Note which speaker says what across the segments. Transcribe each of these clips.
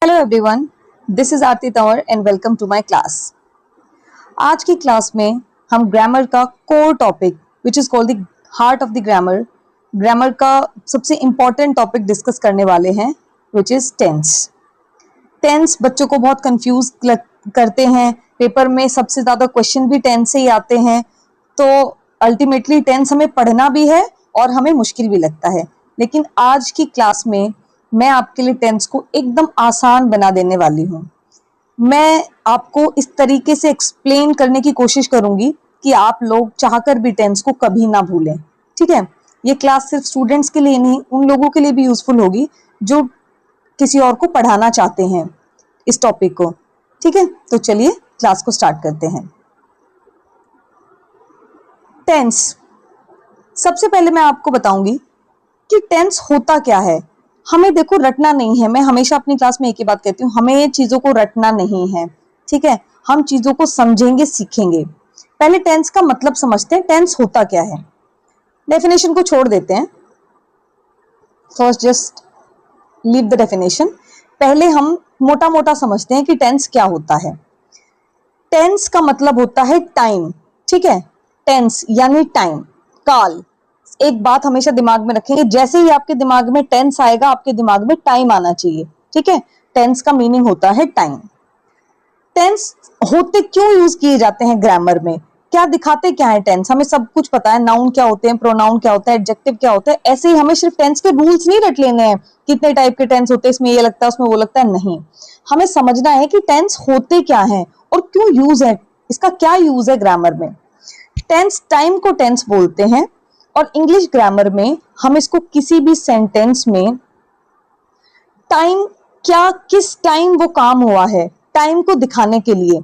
Speaker 1: Hello everyone, this is Aarti Tanwar and welcome to my class. आज की class में हम ग्रामर का core topic which is called the heart of the grammar का सबसे इम्पॉर्टेंट टॉपिक डिस्कस करने वाले हैं विच इज टेंस। टेंस बच्चों को बहुत कंफ्यूज करते हैं। पेपर में सबसे ज्यादा क्वेश्चन भी टेंस से ही आते हैं, तो अल्टीमेटली टेंस हमें पढ़ना भी है और हमें मुश्किल भी लगता है। लेकिन आज की क्लास में मैं आपके लिए टेंस को एकदम आसान बना देने वाली हूँ। मैं आपको इस तरीके से एक्सप्लेन करने की कोशिश करूंगी कि आप लोग चाहकर भी टेंस को कभी ना भूलें। ठीक है, ये क्लास सिर्फ स्टूडेंट्स के लिए नहीं, उन लोगों के लिए भी यूजफुल होगी जो किसी और को पढ़ाना चाहते हैं इस टॉपिक को। ठीक है, तो चलिए क्लास को स्टार्ट करते हैं। टेंस, सबसे पहले मैं आपको बताऊंगी कि टेंस होता क्या है। हमें देखो रटना नहीं है। मैं हमेशा अपनी क्लास में एक ही बात कहती हूँ, हमें चीजों को रटना नहीं है। ठीक है, हम चीजों को समझेंगे, सीखेंगे। पहले टेंस का मतलब समझते हैं, टेंस होता क्या है। डेफिनेशन को छोड़ देते हैं, first just leave the definition. पहले हम मोटा मोटा समझते हैं कि टेंस क्या होता है। टेंस का मतलब होता है टाइम। ठीक है, टेंस यानी टाइम, काल। एक बात हमेशा दिमाग में रखेंगे, जैसे ही आपके दिमाग में टेंस आएगा आपके दिमाग में टाइम आना चाहिए। ठीक है, टेंस का मीनिंग होता है टाइम। टेंस होते क्यों यूज किए जाते हैं ग्रामर में, क्या दिखाते क्या है टेंस, हमें सब कुछ पता है। नाउन क्या होते हैं, प्रोनाउन क्या होता है, एडजेक्टिव क्या होता है। ऐसे ही हमें सिर्फ टेंस के रूल्स नहीं रट लेने हैं, कितने टाइप के टेंस होते हैं, इसमें ये लगता है उसमें वो लगता है। नहीं, हमें समझना है कि टेंस होते क्या है और क्यों यूज है, इसका क्या यूज है ग्रामर में। टेंस, टाइम को टेंस बोलते हैं और इंग्लिश ग्रामर में हम इसको किसी भी सेंटेंस में टाइम, क्या किस टाइम वो काम हुआ है, टाइम को दिखाने के लिए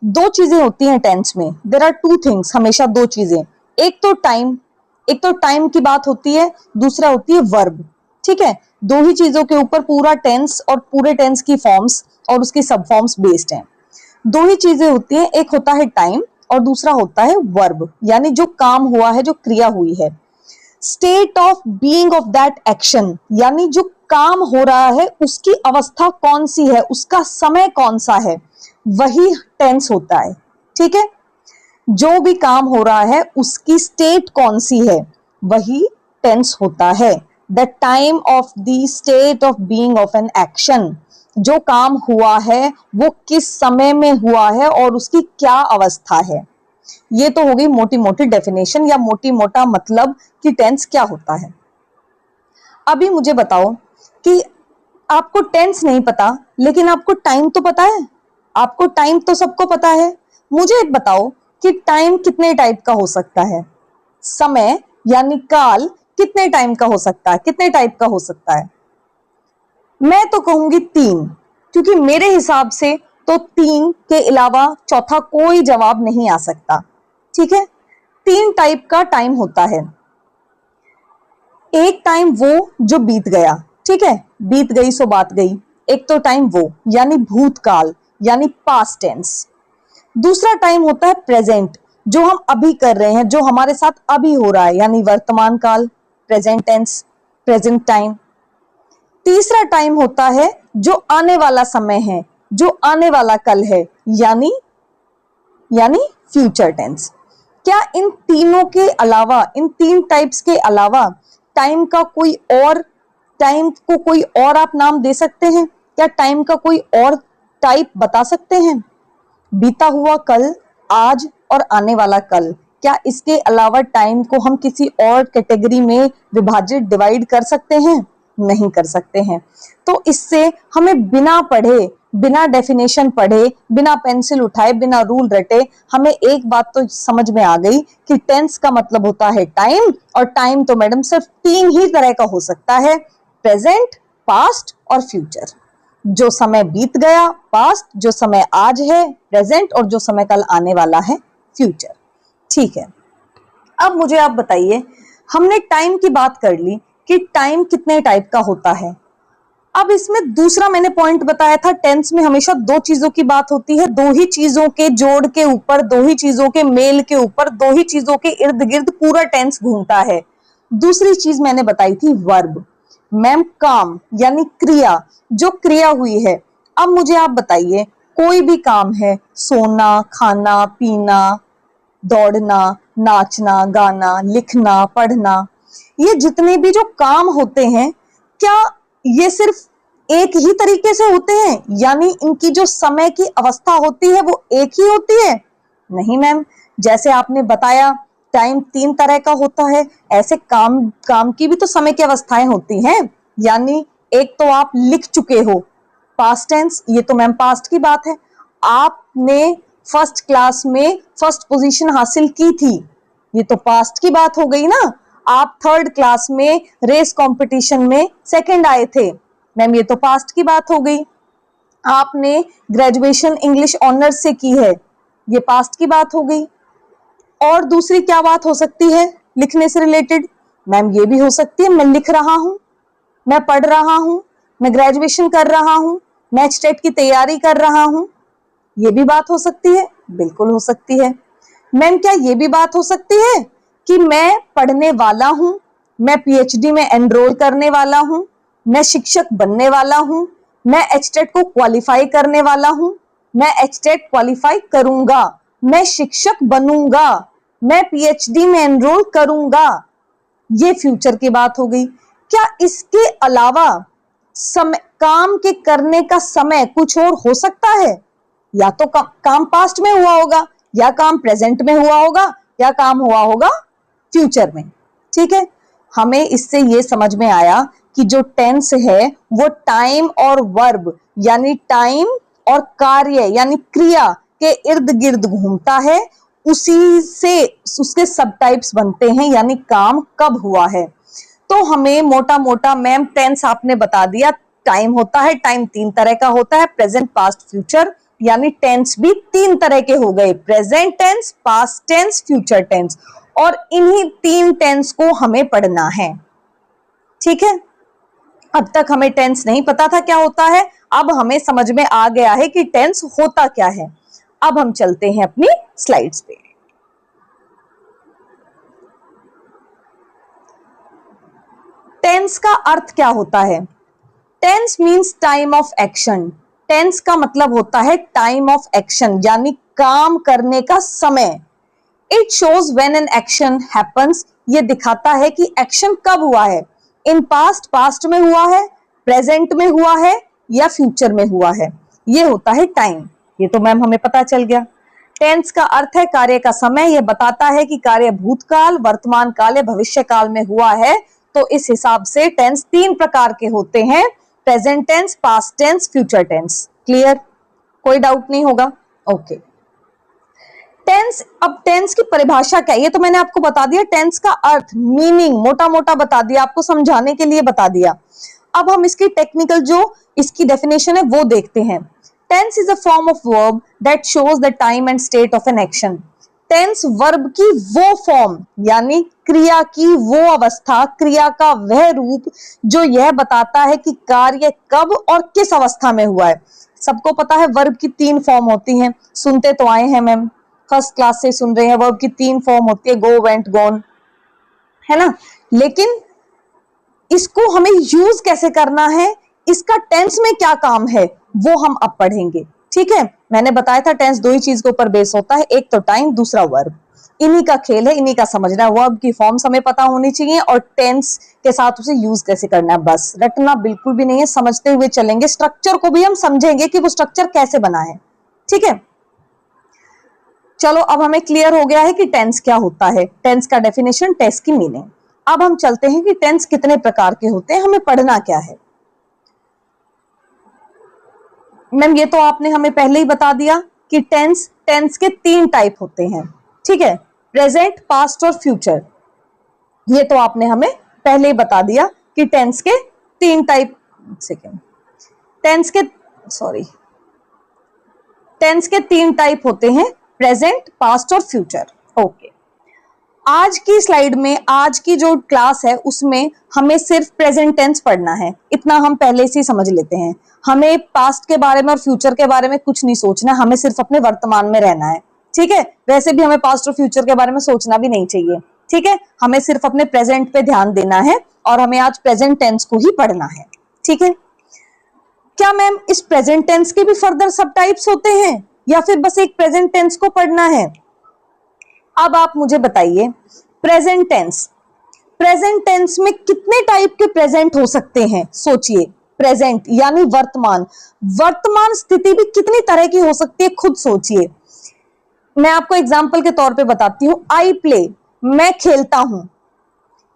Speaker 1: दो चीजें होती हैं टेंस में। देयर आर टू थिंग्स, हमेशा दो चीजें। एक तो टाइम की बात होती है, दूसरा होती है वर्ब। ठीक है, दो ही चीजों के ऊपर पूरा टेंस और पूरे टेंस की फॉर्म्स और उसकी सब फॉर्म्स बेस्ड हैं। दो ही चीजें होती हैं, एक होता है टाइम और दूसरा होता है वर्ब, यानी जो काम हुआ है, जो क्रिया हुई है। State of being of that action, यानी जो काम हो रहा है उसकी अवस्था कौन सी है, उसका समय कौन सा है, वही टेंस होता है। ठीक है, जो भी काम हो रहा है उसकी स्टेट कौन सी है, वही टेंस होता है। The time of the state of being of an action, जो काम हुआ है वो किस समय में हुआ है और उसकी क्या अवस्था है। ये तो होगी मोटी मोटी डेफिनेशन या मोटी मोटा मतलब कि टेंस क्या होता है। अभी मुझे बताओ कि आपको टेंस नहीं पता लेकिन आपको टाइम तो पता है। आपको टाइम तो सबको पता है। मुझे एक बताओ कि टाइम कितने टाइप का हो सकता है, समय यानी काल कितने टाइम का हो सकता है, कितने टाइप का हो सकता है। मैं तो कहूंगी तीन, क्योंकि मेरे हिसाब से तो तीन के अलावा चौथा कोई जवाब नहीं आ सकता। ठीक है, तीन टाइप का टाइम होता है। एक टाइम वो जो बीत गया, ठीक है, बीत गई सो बात गई। एक तो टाइम वो यानी भूतकाल यानी पास्ट टेंस। दूसरा टाइम होता है प्रेजेंट, जो हम अभी कर रहे हैं, जो हमारे साथ अभी हो रहा है, यानी वर्तमान काल, प्रेजेंट टेंस, प्रेजेंट टाइम। तीसरा टाइम होता है जो आने वाला समय है, जो आने वाला कल है, यानी फ्यूचर टेंस। क्या इन तीनों के अलावा, इन तीन टाइप्स के अलावा टाइम का कोई और, टाइम को कोई और आप नाम दे सकते हैं? क्या टाइम का कोई और टाइप बता सकते हैं? बीता हुआ कल, आज और आने वाला कल, क्या इसके अलावा टाइम को हम किसी और कैटेगरी में विभाजित, डिवाइड कर सकते हैं? नहीं कर सकते हैं। तो इससे हमें बिना पढ़े, बिना डेफिनेशन पढ़े, बिना पेंसिल उठाए, बिना रूल रटे, हमें एक बात तो समझ में आ गई कि टेंस का मतलब होता है टाइम। और टाइम तो मैडम सिर्फ तीन ही तरह का हो सकता है, प्रेजेंट, पास्ट और फ्यूचर। जो समय बीत गया पास्ट, जो समय आज है प्रेजेंट और जो समय कल आने वाला है फ्यूचर। ठीक है, अब मुझे आप बताइए, हमने टाइम की बात कर ली कि टाइम कितने टाइप का होता है। अब इसमें दूसरा मैंने पॉइंट बताया था, टेंस में हमेशा दो चीजों की बात होती है, दो ही चीजों के जोड़ के ऊपर, दो ही चीजों के मेल के ऊपर, दो ही चीजों के इर्द गिर्द पूरा टेंस घूमता है। दूसरी चीज मैंने बताई थी वर्ब। मैम काम यानी क्रिया, जो क्रिया हुई है। अब मुझे आप बताइए, कोई भी काम है, सोना, खाना, पीना, दौड़ना, नाचना, गाना, लिखना, पढ़ना, ये जितने भी जो काम होते हैं, क्या ये सिर्फ एक ही तरीके से होते हैं, यानी इनकी जो समय की अवस्था होती है वो एक ही होती है? नहीं मैम, जैसे आपने बताया टाइम 3 तरह का होता है, ऐसे काम की भी तो समय की अवस्थाएं होती हैं। यानी एक तो आप लिख चुके हो, पास्ट टेंस, ये तो मैम पास्ट की बात है। आपने फर्स्ट क्लास में फर्स्ट पोजीशन हासिल की थी, ये तो पास्ट की बात हो गई ना। आप थर्ड क्लास में रेस कंपटीशन में सेकंड आए थे, मैम ये तो पास्ट की बात हो गई। आपने ग्रेजुएशन इंग्लिश ऑनर्स से की है, ये पास्ट की बात हो गई। और दूसरी क्या बात हो सकती है लिखने से रिलेटेड? मैम ये भी हो सकती है, मैं लिख रहा हूं, मैं पढ़ रहा हूं, मैं ग्रेजुएशन कर रहा हूं, मैं टेट की तैयारी कर रहा हूं, ये भी बात हो सकती है, बिल्कुल हो सकती है। मैम क्या ये भी बात हो सकती है कि मैं पढ़ने वाला हूं, मैं पीएचडी में एनरोल करने वाला हूं, मैं शिक्षक बनने वाला हूं, मैं एचटेट को क्वालिफाई करने वाला हूं, मैं एचटेट क्वालिफाई करूंगा, मैं शिक्षक बनूंगा, मैं पीएचडी में एनरोल करूंगा, ये फ्यूचर की बात हो गई। क्या इसके अलावा समय, काम के करने का समय कुछ और हो सकता है? या तो काम पास्ट में हुआ होगा, या काम प्रेजेंट में हुआ होगा, या काम हुआ होगा फ्यूचर में। ठीक है, हमें इससे ये समझ में आया कि जो टेंस है वो टाइम और वर्ब यानी टाइम और कार्य यानी क्रिया के इर्द गिर्द घूमता है, उसी से उसके सब टाइप्स बनते हैं, यानी काम कब हुआ है। तो हमें मोटा मोटा मैम टेंस आपने बता दिया, टाइम होता है, टाइम 3 तरह का होता है, प्रेजेंट, पास्ट, फ्यूचर, यानी टेंस भी 3 तरह के हो गए, present tense, past tense, future tense, और इन्हीं 3 टेंस को हमें पढ़ना है। ठीक है, अब तक हमें टेंस नहीं पता था क्या होता है, अब हमें समझ में आ गया है कि टेंस होता क्या है। अब हम चलते हैं अपनी स्लाइड्स पे। टेंस का अर्थ क्या होता है? Tense means time of action. Tense का मतलब होता है टाइम ऑफ एक्शन, यानी काम करने का समय। It shows when an action happens, ये दिखाता है कि एक्शन कब हुआ है। इन पास्ट, पास्ट में हुआ है, प्रेजेंट में हुआ है, या फ्यूचर में हुआ है, ये होता है टाइम। ये तो मैम हमें पता चल गया। टेंस का अर्थ है कार्य का समय, यह बताता है कि कार्य भूतकाल, वर्तमान काल या भविष्य काल में हुआ है। तो इस हिसाब से टेंस 3 प्रकार के होते हैं, present tense, past tense, future tense. Clear? कोई डाउट नहीं होगा? ओके। टेंस, अब टेंस की परिभाषा क्या है ये तो मैंने आपको बता दिया, टेंस का अर्थ, मीनिंग मोटा मोटा बता दिया, आपको समझाने के लिए बता दिया। अब हम इसकी टेक्निकल जो इसकी डेफिनेशन है वो देखते हैं। Tense is a form of verb that shows the time and state of an action. Tense verb की वो फॉर्म यानी क्रिया की वो अवस्था, क्रिया का वह रूप जो यह बताता है कि कार्य कब और किस अवस्था में हुआ है। सबको पता है वर्ब की 3 फॉर्म होती हैं, सुनते तो आए हैं मैम, फर्स्ट क्लास से सुन रहे हैं। वर्ब की 3 फॉर्म होती है, गो, वेंट, गॉन, है ना। लेकिन इसको हमें यूज कैसे करना है, इसका टेंस में क्या काम है, वो हम अब पढ़ेंगे। ठीक है, मैंने बताया था टेंस 2 ही चीज के ऊपर बेस होता है, एक तो टाइम, दूसरा वर्ब। इन्हीं का खेल है, इन्हीं का समझना है। वर्ब की फॉर्म्स हमें पता होनी चाहिए और टेंस के साथ उसे यूज कैसे करना है, बस रटना बिल्कुल भी नहीं है, समझते हुए चलेंगे। स्ट्रक्चर को भी हम समझेंगे कि वो स्ट्रक्चर कैसे बना है। ठीक है, चलो अब हमें क्लियर हो गया है कि टेंस क्या होता है, टेंस का डेफिनेशन, टेंस की मीनिंग। अब हम चलते हैं कि टेंस कितने प्रकार के होते हैं, हमें पढ़ना क्या है। मैम ये तो आपने हमें पहले ही बता दिया कि टेंस के 3 टाइप होते हैं। ठीक है, प्रेजेंट, पास्ट और फ्यूचर। ये तो आपने हमें पहले ही बता दिया कि टेंस के 3 टाइप, टेंस के 3 टाइप होते हैं, प्रेजेंट, पास्ट और फ्यूचर। ओके, आज की स्लाइड में, आज की जो क्लास है उसमें हमें सिर्फ प्रेजेंट टेंस पढ़ना है, इतना हम पहले से ही समझ लेते हैं। हमें पास्ट के बारे में और फ्यूचर के बारे में कुछ नहीं सोचना, हमें सिर्फ अपने वर्तमान में रहना है। ठीक है, वैसे भी हमें पास्ट और फ्यूचर के बारे में सोचना भी नहीं चाहिए। ठीक है, हमें सिर्फ अपने प्रेजेंट पे ध्यान देना है और हमें आज प्रेजेंट टेंस को ही पढ़ना है। ठीक है, क्या मैम इस प्रेजेंट टेंस के भी फर्दर सब टाइप्स होते हैं या फिर बस एक प्रेजेंट टेंस को पढ़ना है? अब आप मुझे बताइए, प्रेजेंट टेंस, प्रेजेंट टेंस में कितने टाइप के प्रेजेंट हो सकते हैं? सोचिए, प्रेजेंट यानी वर्तमान, वर्तमान स्थिति भी कितनी तरह की हो सकती है, खुद सोचिए। मैं आपको एग्जांपल के तौर पे बताती हूं, आई प्ले, मैं खेलता हूं।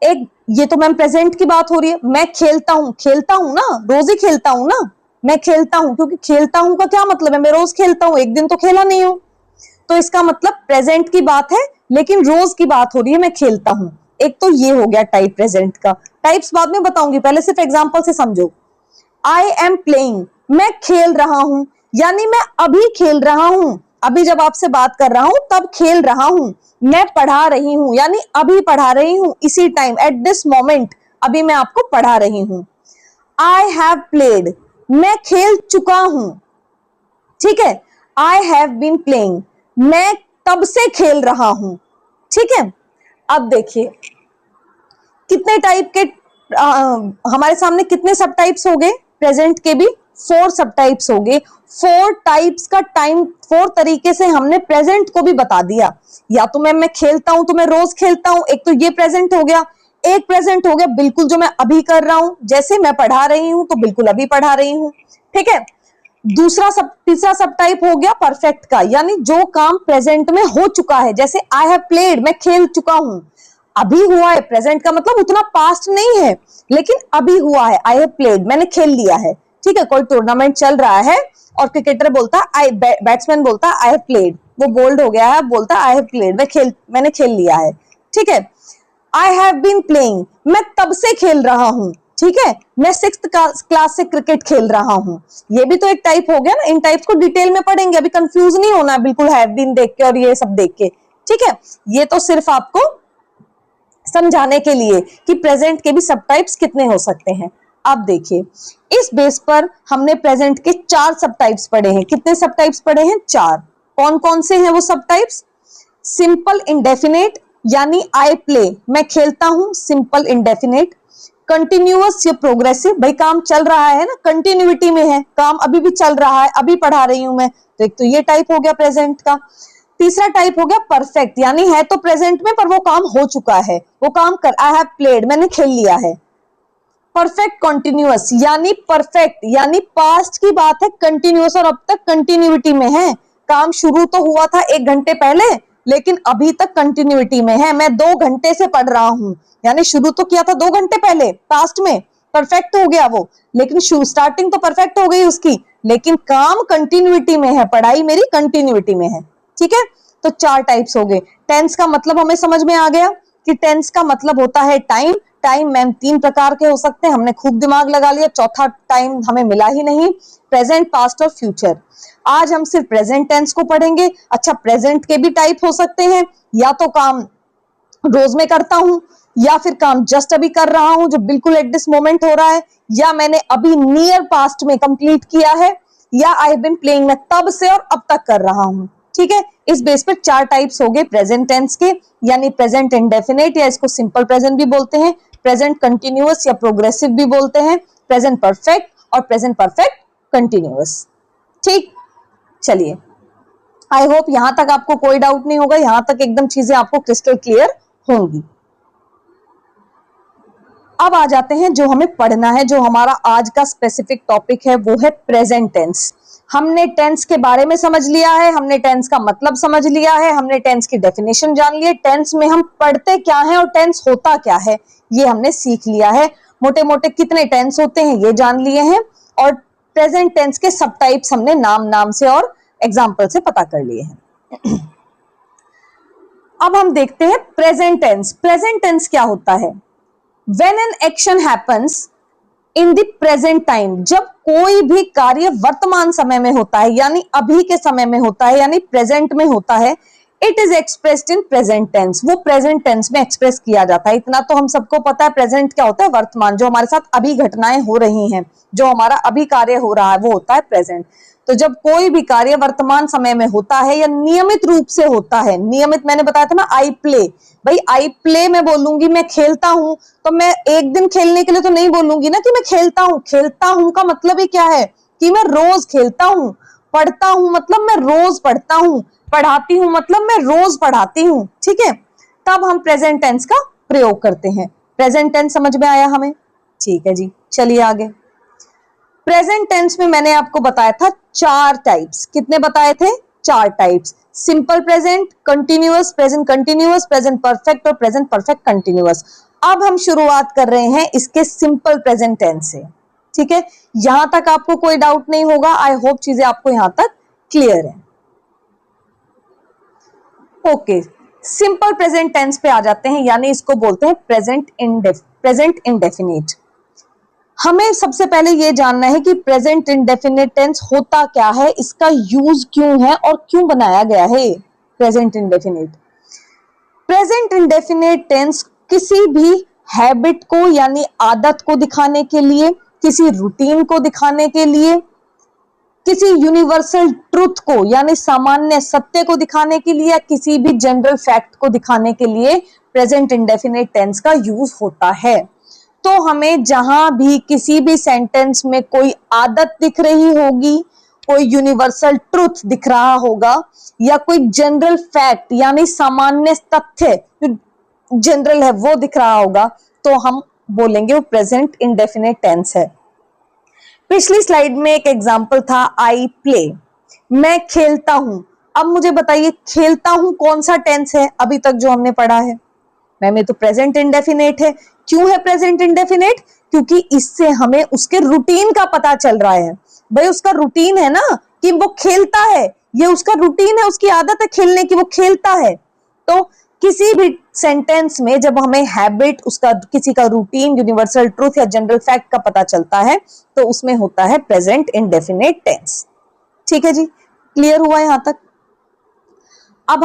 Speaker 1: एक ये तो मैम प्रेजेंट की बात हो रही है, मैं खेलता हूं ना, रोज ही खेलता हूं ना, मैं खेलता हूं, क्योंकि खेलता हूं का क्या मतलब है, मैं रोज खेलता हूं, एक दिन तो खेला नहीं हूं, तो इसका मतलब प्रेजेंट की बात है, लेकिन रोज की बात हो रही है, मैं खेलता हूं। एक तो ये हो गया टाइप प्रेजेंट का, टाइप्स बाद में बताऊंगी, पहले सिर्फ एग्जांपल से समझो। आई एम प्लेइंग, मैं खेल रहा हूं, यानी मैं अभी खेल रहा हूं, अभी जब आपसे बात कर रहा हूं तब खेल रहा हूं। मैं पढ़ा रही हूं, यानी अभी पढ़ा रही हूं, इसी टाइम, एट दिस मोमेंट, अभी मैं आपको पढ़ा रही हूं। आई हैव प्लेड, मैं खेल चुका हूं, ठीक है। आई हैव बीन प्लेइंग, मैं तब से खेल रहा हूं, ठीक है। अब देखिए कितने टाइप के हमारे सामने कितने सब टाइप्स हो गए प्रेजेंट के भी, 4 सब टाइप्स हो गए। 4 टाइप्स का टाइम, 4 तरीके से हमने प्रेजेंट को भी बता दिया। या तो मैं खेलता हूं तो मैं रोज खेलता हूं, एक तो ये प्रेजेंट हो गया। एक प्रेजेंट हो गया बिल्कुल जो मैं अभी कर रहा हूं, जैसे मैं पढ़ा रही हूं तो बिल्कुल अभी पढ़ा रही हूं, ठीक है। तीसरा सब टाइप हो गया परफेक्ट का, यानी जो काम प्रेजेंट में हो चुका है, जैसे आई हैव प्लेड, मैं खेल चुका हूं, अभी हुआ है, प्रेजेंट का मतलब उतना पास्ट नहीं है, लेकिन अभी हुआ है, आई हैव प्लेड, मैंने खेल लिया है, ठीक है। कोई टूर्नामेंट चल रहा है और क्रिकेटर बोलता है, बैट्समैन बोलता है आई हैव प्लेड, वो बोल्ड हो गया है, बोलता है आई हैव प्लेड, मैंने खेल लिया है, ठीक है। आई हैव बीन प्लेइंग, मैं तब से खेल रहा हूं, ठीक है, मैं 6th क्लास से क्रिकेट खेल रहा हूं, ये भी तो एक टाइप हो गया ना। इन टाइप्स को डिटेल में पढ़ेंगे, अभी कंफ्यूज नहीं होना बिल्कुल हैव बीन देख के और ये सब देख के, ठीक है। ये तो सिर्फ आपको समझाने के लिए कि प्रेजेंट के भी सब टाइप्स कितने हो सकते हैं। अब देखिए, इस बेस पर हमने प्रेजेंट के 4 सब टाइप्स पढ़े हैं। कितने सब टाइप्स पढ़े हैं? 4। कौन कौन से हैं वो सब टाइप्स? सिंपल इंडेफिनेट, यानी आई प्ले, मैं खेलता हूं, सिंपल इंडेफिनेट। कंटिन्यूअस या प्रोग्रेसिव, भाई काम चल रहा है ना, कंटिन्यूटी में है, काम अभी भी चल रहा है, अभी पढ़ा रही हूं मैं, तो एक तो ये टाइप हो गया प्रेजेंट का। तीसरा टाइप हो गया परफेक्ट, यानी है तो प्रेजेंट में पर वो काम हो चुका है, वो काम कर, आई हैव प्लेड, मैंने खेल लिया है। परफेक्ट कॉन्टिन्यूअस, यानी परफेक्ट यानी पास्ट की बात है, कंटिन्यूअस और अब तक कंटिन्यूटी में है, काम शुरू तो हुआ था 1 घंटे पहले, लेकिन अभी तक कंटिन्यूटी में है। मैं 2 घंटे से पढ़ रहा हूं, यानी शुरू तो किया था 2 घंटे पहले, पास्ट में परफेक्ट हो गया वो, लेकिन स्टार्टिंग तो परफेक्ट हो गई उसकी, लेकिन काम कंटिन्यूटी में है, पढ़ाई मेरी कंटिन्यूटी में है, ठीक है। तो 4 टाइप्स हो गए। टेंस का मतलब हमें समझ में आ गया कि टेंस का मतलब होता है टाइम। टाइम मैम 3 प्रकार के हो सकते हैं, हमने खूब दिमाग लगा लिया, चौथा टाइम हमें मिला ही नहीं। प्रेजेंट, पास्ट और फ्यूचर। आज हम सिर्फ प्रेजेंट टेंस को पढ़ेंगे। अच्छा, प्रेजेंट के भी टाइप हो सकते हैं, या तो काम रोज में करता हूं, या फिर काम जस्ट अभी कर रहा हूं जो बिल्कुल एट दिस मोमेंट हो रहा है, या मैंने अभी नियर पास्ट में कंप्लीट किया है, या आई हैव बीन प्लेइंग, मैं तब से और अब तक कर रहा हूं, ठीक है। इस बेस पर 4 टाइप्स हो गए प्रेजेंट टेंस के, यानी प्रेजेंट इंडेफिनेट या इसको सिंपल प्रेजेंट भी बोलते हैं, प्रेजेंट कंटिन्यूअस या प्रोग्रेसिव भी बोलते हैं, प्रेजेंट परफेक्ट और प्रेजेंट परफेक्ट कंटिन्यूअस, ठीक। चलिए, आई होप यहां तक आपको कोई डाउट नहीं होगा, यहां तक एकदम चीजें आपको क्रिस्टल क्लियर होंगी। अब आ जाते हैं जो हमें पढ़ना है, जो हमारा आज का स्पेसिफिक टॉपिक है, वो है प्रेजेंट टेंस। हमने टेंस के बारे में समझ लिया है, हमने टेंस का मतलब समझ लिया है, हमने टेंस की डेफिनेशन जान ली है, टेंस में हम पढ़ते क्या है और टेंस होता क्या है ये हमने सीख लिया है। मोटे मोटे कितने टेंस होते हैं ये जान लिए हैं, और प्रेजेंट टेंस के सब टाइप्स हमने नाम से और एग्जाम्पल से पता कर लिए हैं। अब हम देखते हैं प्रेजेंट टेंस। प्रेजेंट टेंस क्या होता है? When an action happens in the present time, जब कोई भी कार्य वर्तमान समय में होता है, यानी अभी के समय में होता है, यानी प्रेजेंट में होता है, it is expressed in present tense, वो प्रेजेंट टेंस में एक्सप्रेस किया जाता है। इतना तो हम सबको पता है, प्रेजेंट क्या होता है? वर्तमान, जो हमारे साथ अभी घटनाएं हो रही हैं, जो हमारा अभी कार्य हो रहा है, वो होता है प्रेजेंट। तो जब कोई भी कार्य वर्तमान समय में होता है या नियमित रूप से होता है, नियमित मैंने बताया था ना, आई प्ले, भाई आई प्ले में बोलूंगी मैं खेलता हूं, तो मैं एक दिन खेलने के लिए तो नहीं बोलूंगी ना कि मैं खेलता हूं। खेलता हूं का मतलब ही क्या है कि मैं रोज खेलता हूं, पढ़ता हूं मतलब मैं रोज पढ़ता हूं, पढ़ाती हूं मतलब मैं रोज पढ़ाती हूं, ठीक है। तब हम प्रेजेंट टेंस का प्रयोग करते हैं। प्रेजेंट टेंस समझ में आया हमें? ठीक है जी, चलिए आगे। प्रेजेंट टेंस में मैंने आपको बताया था 4 टाइप्स। कितने बताए थे? 4 types. Simple present, continuous, present continuous, present perfect और प्रेजेंट परफेक्ट कंटिन्यूअस। अब हम शुरुआत कर रहे हैं इसके सिंपल प्रेजेंट टेंस से, ठीक है। यहां तक आपको कोई डाउट नहीं होगा। आई होप चीजें आपको यहां तक क्लियर है। ओके, सिंपल प्रेजेंट टेंस पे आ जाते हैं, यानी इसको बोलते हैं प्रेजेंट इंडेफिनिट। हमें सबसे पहले यह जानना है कि प्रेजेंट इंडेफिनिट टेंस होता क्या है, इसका यूज क्यों है और क्यों बनाया गया है present indefinite. Present indefinite tense किसी भी हैबिट को यानी आदत को दिखाने के लिए, किसी रूटीन को दिखाने के लिए, किसी यूनिवर्सल ट्रुथ को यानी सामान्य सत्य को दिखाने के लिए, या किसी भी जनरल फैक्ट को दिखाने के लिए प्रेजेंट इंडेफिनिट टेंस का यूज होता है। तो हमें जहां भी किसी भी सेंटेंस में कोई आदत दिख रही होगी, कोई यूनिवर्सल ट्रुथ दिख रहा होगा, या कोई जनरल फैक्ट यानी सामान्य तथ्य जनरल है वो दिख रहा होगा, तो हम बोलेंगे वो प्रेजेंट इंडेफिनिट टेंस है। पिछली स्लाइड में एक एग्जांपल था आई प्ले, मैं खेलता हूं। अब मुझे बताइए खेलता हूं कौन सा टेंस है अभी तक जो हमने पढ़ा है? मैम ये तो प्रेजेंट इंडेफिनिट है। क्यों है प्रेजेंट इंडेफिनिट? क्योंकि इससे हमें उसके रूटीन का पता चल रहा है। भाई उसका रूटीन है ना कि वो खेलता है, ये उसका रूटीन है, उसकी आदत है खेलने की, वो खेलता है। तो किसी भी सेंटेंस में जब हमें हैबिट, उसका किसी का रूटीन, यूनिवर्सल ट्रूथ या जनरल फैक्ट का पता चलता है तो उसमें होता है प्रेजेंट इंडेफिनिट टेंस। ठीक है जी, क्लियर हुआ यहां तक? अब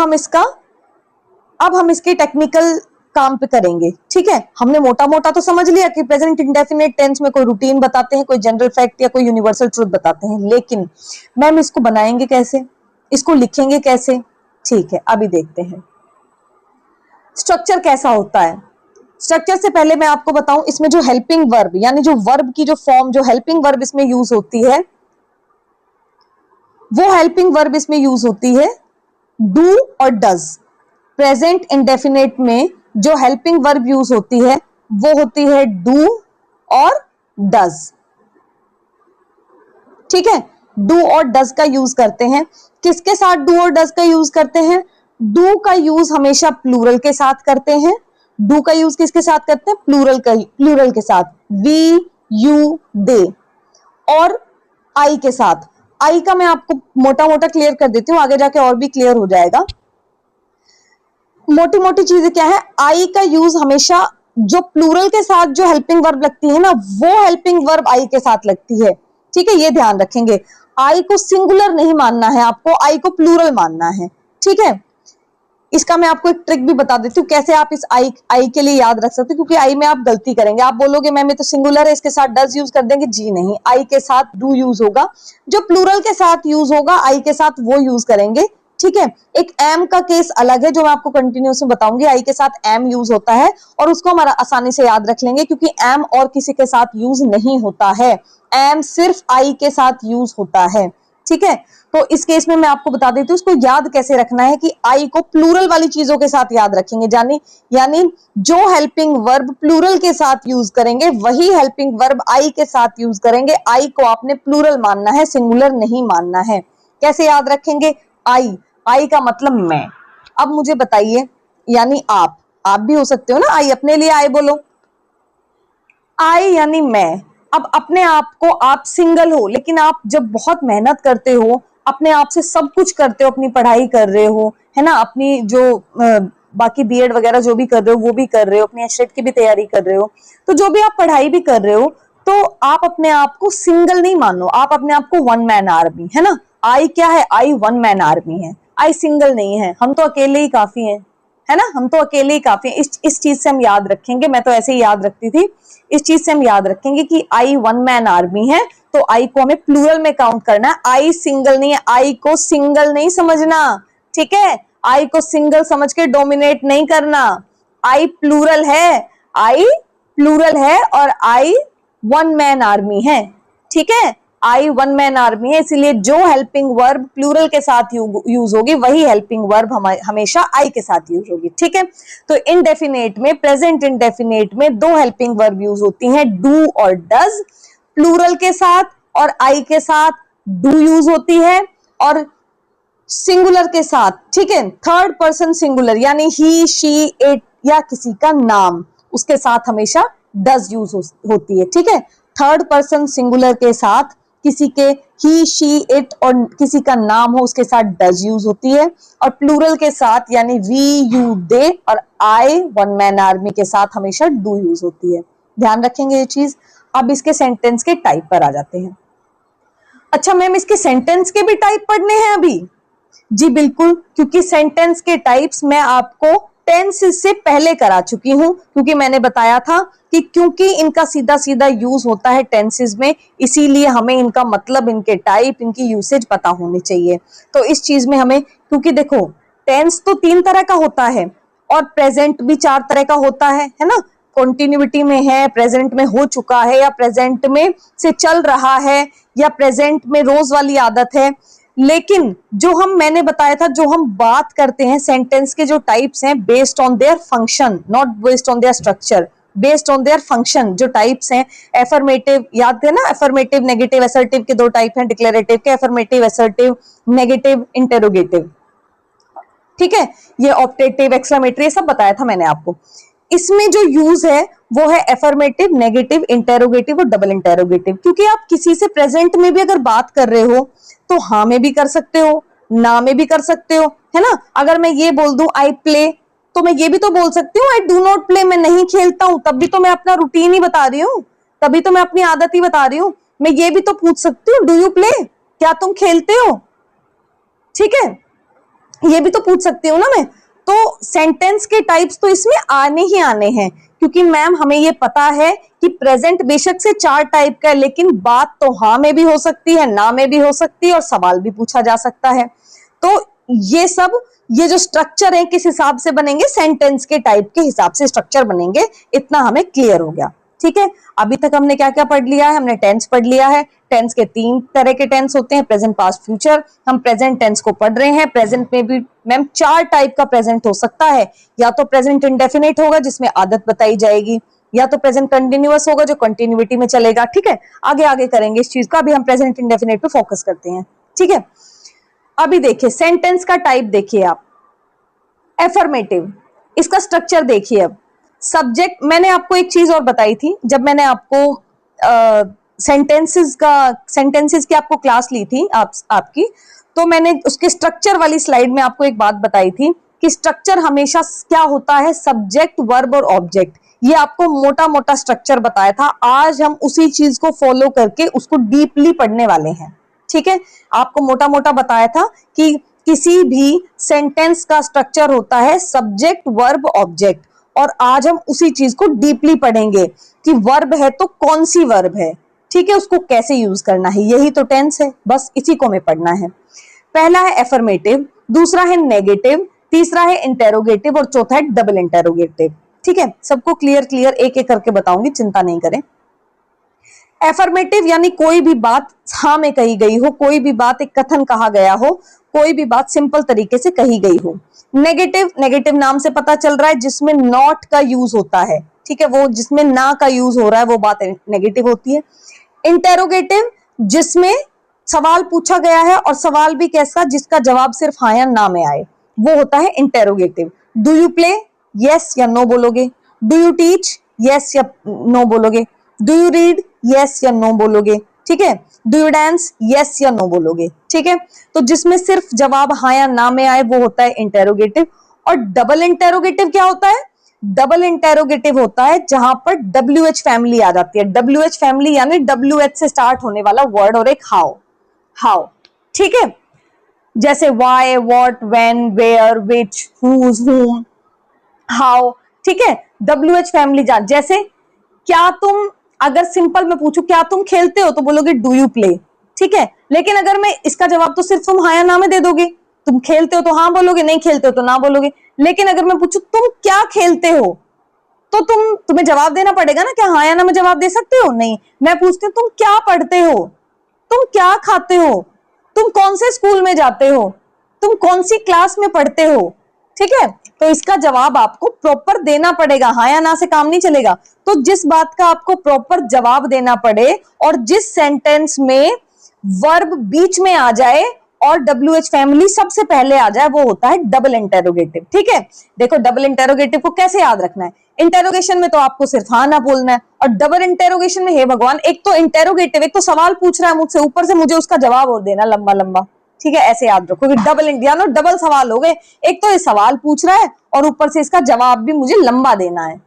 Speaker 1: हम इसके टेक्निकल काम पे करेंगे, ठीक है। हमने मोटा मोटा तो समझ लिया कि प्रेजेंट इंडेफिनिट टेंस में कोई रूटीन बताते हैं, कोई जनरल फैक्ट या कोई यूनिवर्सल ट्रूथ बताते हैं, लेकिन मैम इसको बनाएंगे कैसे, इसको लिखेंगे कैसे? ठीक है, अभी देखते हैं स्ट्रक्चर कैसा होता है। स्ट्रक्चर से पहले मैं आपको बताऊं, इसमें जो हेल्पिंग वर्ब यानी जो वर्ब की जो फॉर्म, जो हेल्पिंग वर्ब इसमें यूज होती है, वो हेल्पिंग वर्ब इसमें यूज होती है डू और डज। प्रेजेंट इंडेफिनिट में जो हेल्पिंग वर्ब यूज होती है वो होती है डू और डज, ठीक है। डू और डज का यूज करते हैं। किसके साथ डू और डज का यूज करते हैं? डू का यूज हमेशा प्लूरल के साथ करते हैं। डू का यूज किसके साथ करते हैं? प्लूरल के साथ, वी, यू, दे। और आई के साथ, आई का मैं आपको मोटा मोटा क्लियर कर देती हूं, आगे जाके और भी क्लियर हो जाएगा। मोटी मोटी चीजें क्या है, आई का यूज हमेशा जो प्लूरल के साथ जो हेल्पिंग वर्ब लगती है ना, वो हेल्पिंग वर्ब आई के साथ लगती है, ठीक है। ये ध्यान रखेंगे, आई को सिंगुलर नहीं मानना है आपको, आई को प्लूरल मानना है, ठीक है। इसका मैं आपको एक ट्रिक भी बता देती हूँ कैसे आप इस आई के लिए याद रख सकते हो, क्योंकि आई में आप गलती करेंगे। आप बोलोगे मैम ये तो सिंगुलर है, इसके साथ डज यूज कर देंगे। जी नहीं, आई के साथ डू यूज होगा। जो प्लूरल के साथ यूज होगा आई के साथ वो यूज करेंगे, ठीक है। एक एम का केस अलग है जो मैं आपको कंटिन्यूस में बताऊंगी। आई के साथ एम यूज होता है और उसको हमारा आसानी से याद रख लेंगे, क्योंकि एम और किसी के साथ यूज नहीं होता है, एम सिर्फ आई के साथ यूज होता है, ठीक है। तो इस केस में मैं आपको बता देती हूँ इसको याद कैसे रखना है, कि आई को प्लूरल वाली चीजों के साथ याद रखेंगे, यानी जो हेल्पिंग वर्ब प्लूरल के साथ यूज करेंगे वही हेल्पिंग वर्ब आई के साथ यूज करेंगे। आई को आपने प्लूरल मानना है, सिंगुलर नहीं मानना है। कैसे याद रखेंगे? आई का मतलब मैं। अब मुझे बताइए, यानी आप भी हो सकते हो ना, आई अपने लिए आई बोलो, आई यानी मैं। अब अपने आप को, आप सिंगल हो लेकिन आप जब बहुत मेहनत करते हो, अपने आप से सब कुछ करते हो, अपनी पढ़ाई कर रहे हो, है ना, अपनी जो बाकी बीएड वगैरह जो भी कर रहे हो वो भी कर रहे हो, अपनी एचटेट की भी तैयारी कर रहे हो, तो जो भी आप पढ़ाई भी कर रहे हो, तो आप अपने आप को सिंगल नहीं मानो, आप अपने आप को वन मैन आर्मी, है ना। आई क्या है? आई वन मैन आर्मी है, आई सिंगल नहीं है। हम तो अकेले ही काफी हैं, है ना, हम तो अकेले ही काफी हैं। इस चीज से हम याद रखेंगे, मैं तो ऐसे ही याद रखती थी। इस चीज से हम याद रखेंगे कि आई वन मैन आर्मी है, तो आई को हमें प्लूरल में काउंट करना है। आई सिंगल नहीं है, आई को सिंगल नहीं समझना, ठीक है। आई को सिंगल समझ के डोमिनेट नहीं करना। आई प्लूरल है, आई प्लूरल है और आई वन मैन आर्मी है, ठीक है। आई वन मैन आर्मी है, इसीलिए जो हेल्पिंग वर्ब प्लूरल के साथ यूज होगी वही हेल्पिंग वर्ब हमेशा आई के साथ यूज होगी। ठीक है, तो इनडेफिनेट में, प्रेजेंट इनडेफिनेट में दो हेल्पिंग वर्ब यूज होती हैं, डू और डज। प्लूरल के साथ और आई के साथ डू यूज होती है, और सिंगुलर के साथ, ठीक है, थर्ड पर्सन सिंगुलर यानी ही, शी, इट या किसी का नाम, उसके साथ हमेशा डज यूज होती है। ठीक है, थर्ड पर्सन सिंगुलर के साथ किसी के ही, शी, इट और किसी का नाम हो उसके साथ डज यूज होती है, और प्लूरल के साथ यानी वी, यू, दे और आई वन मैन आर्मी के साथ हमेशा डू यूज होती है। ध्यान रखेंगे ये चीज। अब इसके सेंटेंस के टाइप पर आ जाते हैं। अच्छा मैम, इसके सेंटेंस के भी टाइप पढ़ने हैं अभी? जी बिल्कुल, क्योंकि सेंटेंस के टाइप्स मैं आपको टेंस से पहले करा चुकी हूं, क्योंकि मैंने बताया था कि क्योंकि इनका सीधा सीधा यूज होता है टेंसेस में, इसीलिए हमें इनका मतलब, इनके टाइप, इनकी यूसेज पता होनी चाहिए। तो इस चीज में हमें, क्योंकि देखो टेंस तो 3 तरह का होता है और प्रेजेंट भी 4 तरह का होता है ना। कॉन्टिन्यूटी में है, प्रेजेंट में हो चुका है, या प्रेजेंट में से चल रहा है, या प्रेजेंट में रोज वाली आदत है। लेकिन जो मैंने बताया था, जो हम बात करते हैं सेंटेंस के जो टाइप्स हैं, based on their function, not based on their structure, based on their function जो टाइप्स हैं। एफर्मेटिव, याद है ना, एफर्मेटिव, नेगेटिव, असर्टिव के 2 टाइप हैं डिक्लेरेटिव के, एफर्मेटिव, असर्टिव, नेगेटिव, इंटेरोगेटिव। ठीक है, ये ऑप्टेटिव, एक्सक्लेमेटरी, ये सब बताया था मैंने आपको। इसमें जो यूज है वो है एफर्मेटिव, नेगेटिव, इंटेरोगेटिव और डबल इंटेरोगेटिव। क्योंकि आप किसी से प्रेजेंट में भी अगर बात कर रहे हो तो हाँ में भी कर सकते हो, ना में भी कर सकते हो, है ना। अगर मैं ये बोल दूं आई प्ले, तो मैं ये भी तो बोल सकती हूँ आई डू नॉट प्ले, मैं नहीं खेलता हूं, तब भी तो मैं अपना रूटीन ही बता रही हूँ, तभी तो मैं अपनी आदत ही बता रही हूँ। मैं ये भी तो पूछ सकती हूँ, डू यू प्ले, क्या तुम खेलते हो? ठीक है, ये भी तो पूछ सकती हूँ ना मैं। तो सेंटेंस के टाइप्स तो इसमें आने ही आने हैं, क्योंकि मैम हमें ये पता है कि प्रेजेंट बेशक से 4 टाइप का है, लेकिन बात तो हाँ में भी हो सकती है, ना में भी हो सकती है, और सवाल भी पूछा जा सकता है। तो ये सब, ये जो स्ट्रक्चर है किस हिसाब से बनेंगे, सेंटेंस के टाइप के हिसाब से स्ट्रक्चर बनेंगे, इतना हमें क्लियर हो गया। ठीक है, अभी तक हमने क्या क्या पढ़ लिया है? हमने टेंस पढ़ लिया है। टेंस के 3 तरह के टेंस होते हैं, प्रेजेंट, पास्ट, फ्यूचर। हम प्रेजेंट टेंस को पढ़ रहे हैं। प्रेजेंट में भी मैम 4 टाइप का प्रेजेंट हो सकता है। या तो प्रेजेंट इंडेफिनिट होगा जिसमें आदत बताई जाएगी, या तो प्रेजेंट कंटिन्यूअस होगा जो कंटिन्यूटी में चलेगा। ठीक है, आगे आगे करेंगे इस चीज का, अभी हम प्रेजेंट इंडेफिनिट पे फोकस करते हैं। ठीक है, अभी देखिए सेंटेंस का टाइप देखिए आप। एफर्मेटिव, इसका स्ट्रक्चर देखिए। अब सब्जेक्ट, मैंने आपको एक चीज और बताई थी जब मैंने आपको सेंटेंसेस की आपको क्लास ली थी आपकी, तो मैंने उसके स्ट्रक्चर वाली स्लाइड में आपको एक बात बताई थी कि स्ट्रक्चर हमेशा क्या होता है, सब्जेक्ट, वर्ब और ऑब्जेक्ट। ये आपको मोटा मोटा स्ट्रक्चर बताया था। आज हम उसी चीज को फॉलो करके उसको डीपली पढ़ने वाले हैं। ठीक है, आपको मोटा मोटा बताया था कि किसी भी सेंटेंस का स्ट्रक्चर होता है सब्जेक्ट, वर्ब, ऑब्जेक्ट, और आज हम उसी चीज को डीपली पढ़ेंगे कि वर्ब है तो कौन सी वर्ब है, ठीक है, उसको कैसे यूज करना है। यही तो टेंस है, बस इसी को हमें पढ़ना है। पहला है एफर्मेटिव, दूसरा है नेगेटिव, तीसरा है इंटेरोगेटिव और चौथा है डबल इंटेरोगेटिव। ठीक है, सबको क्लियर क्लियर एक एक करके बताऊंगी, चिंता नहीं करें। एफर्मेटिव यानी कोई भी बात हाँ में कही गई हो, कोई भी बात एक कथन कहा गया हो, कोई भी बात सिंपल तरीके से कही गई हो। नेगेटिव, नेगेटिव नाम से पता चल रहा है जिसमें नॉट का यूज होता है। ठीक है, वो जिसमें ना का यूज हो रहा है वो बात नेगेटिव होती है। इंटेरोगेटिव, जिसमें सवाल पूछा गया है और सवाल भी कैसा, जिसका जवाब सिर्फ हाँ या ना में आए, वो होता है interrogative. Do you play, yes या नो बोलोगे। डू यू टीच, यस या नो बोलोगे। डू यू रीड, यस या नो बोलोगे। ठीक है, डू यू डांस, यस या नो बोलोगे। ठीक है, तो जिसमें सिर्फ जवाब हाँ या ना में आए वो होता है इंटेरोगेटिव। और डबल इंटेरोगेटिव क्या होता है? डबल इंटेरोगेटिव होता है जहां पर WH फैमिली आ जाती है। WH फैमिली यानी WH से स्टार्ट होने वाला वर्ड और एक हाउ। हाउ, ठीक है, जैसे why, what, when, where, which, whose, whom, how। ठीक है, WH फैमिली जान, जैसे क्या तुम, अगर सिंपल में पूछूं क्या तुम खेलते हो तो बोलोगे डू यू प्ले। ठीक है, लेकिन अगर मैं इसका जवाब तो सिर्फ तुम हाँ या ना में दे दोगे, तुम खेलते हो तो हाँ बोलोगे, नहीं खेलते हो तो ना बोलोगे। लेकिन अगर मैं पूछूं तुम क्या खेलते हो, तो तुम्हें जवाब देना पड़ेगा ना, क्या हाँ या ना में जवाब दे सकते हो? नहीं। मैं पूछती हूँ तुम क्या पढ़ते हो, तुम क्या खाते हो, तुम कौन से स्कूल में जाते हो, तुम कौन सी क्लास में पढ़ते हो। ठीक है, तो इसका जवाब आपको प्रॉपर देना पड़ेगा, हाँ या ना से काम नहीं चलेगा। तो जिस बात का आपको प्रॉपर जवाब देना पड़े और जिस सेंटेंस में वर्ब बीच में आ जाए और WH फैमिली सबसे पहले आ जाए, वो होता है डबल इंटेरोगेटिव। ठीक है, देखो डबल इंटेरोगेटिव को कैसे याद रखना है। इंटेरोगेशन में तो आपको सिर्फ हाँ ना बोलना है, और डबल इंटेरोगेशन में हे भगवान, एक तो इंटेरोगेटिव, एक तो सवाल पूछ रहा है मुझसे, ऊपर से मुझे उसका जवाब और देना लंबा लंबा। ठीक है, ऐसे याद रखो कि डबल इंडिया नो डबल सवाल हो गए, एक तो ये सवाल पूछ रहा है और ऊपर से इसका जवाब भी मुझे लंबा देना है।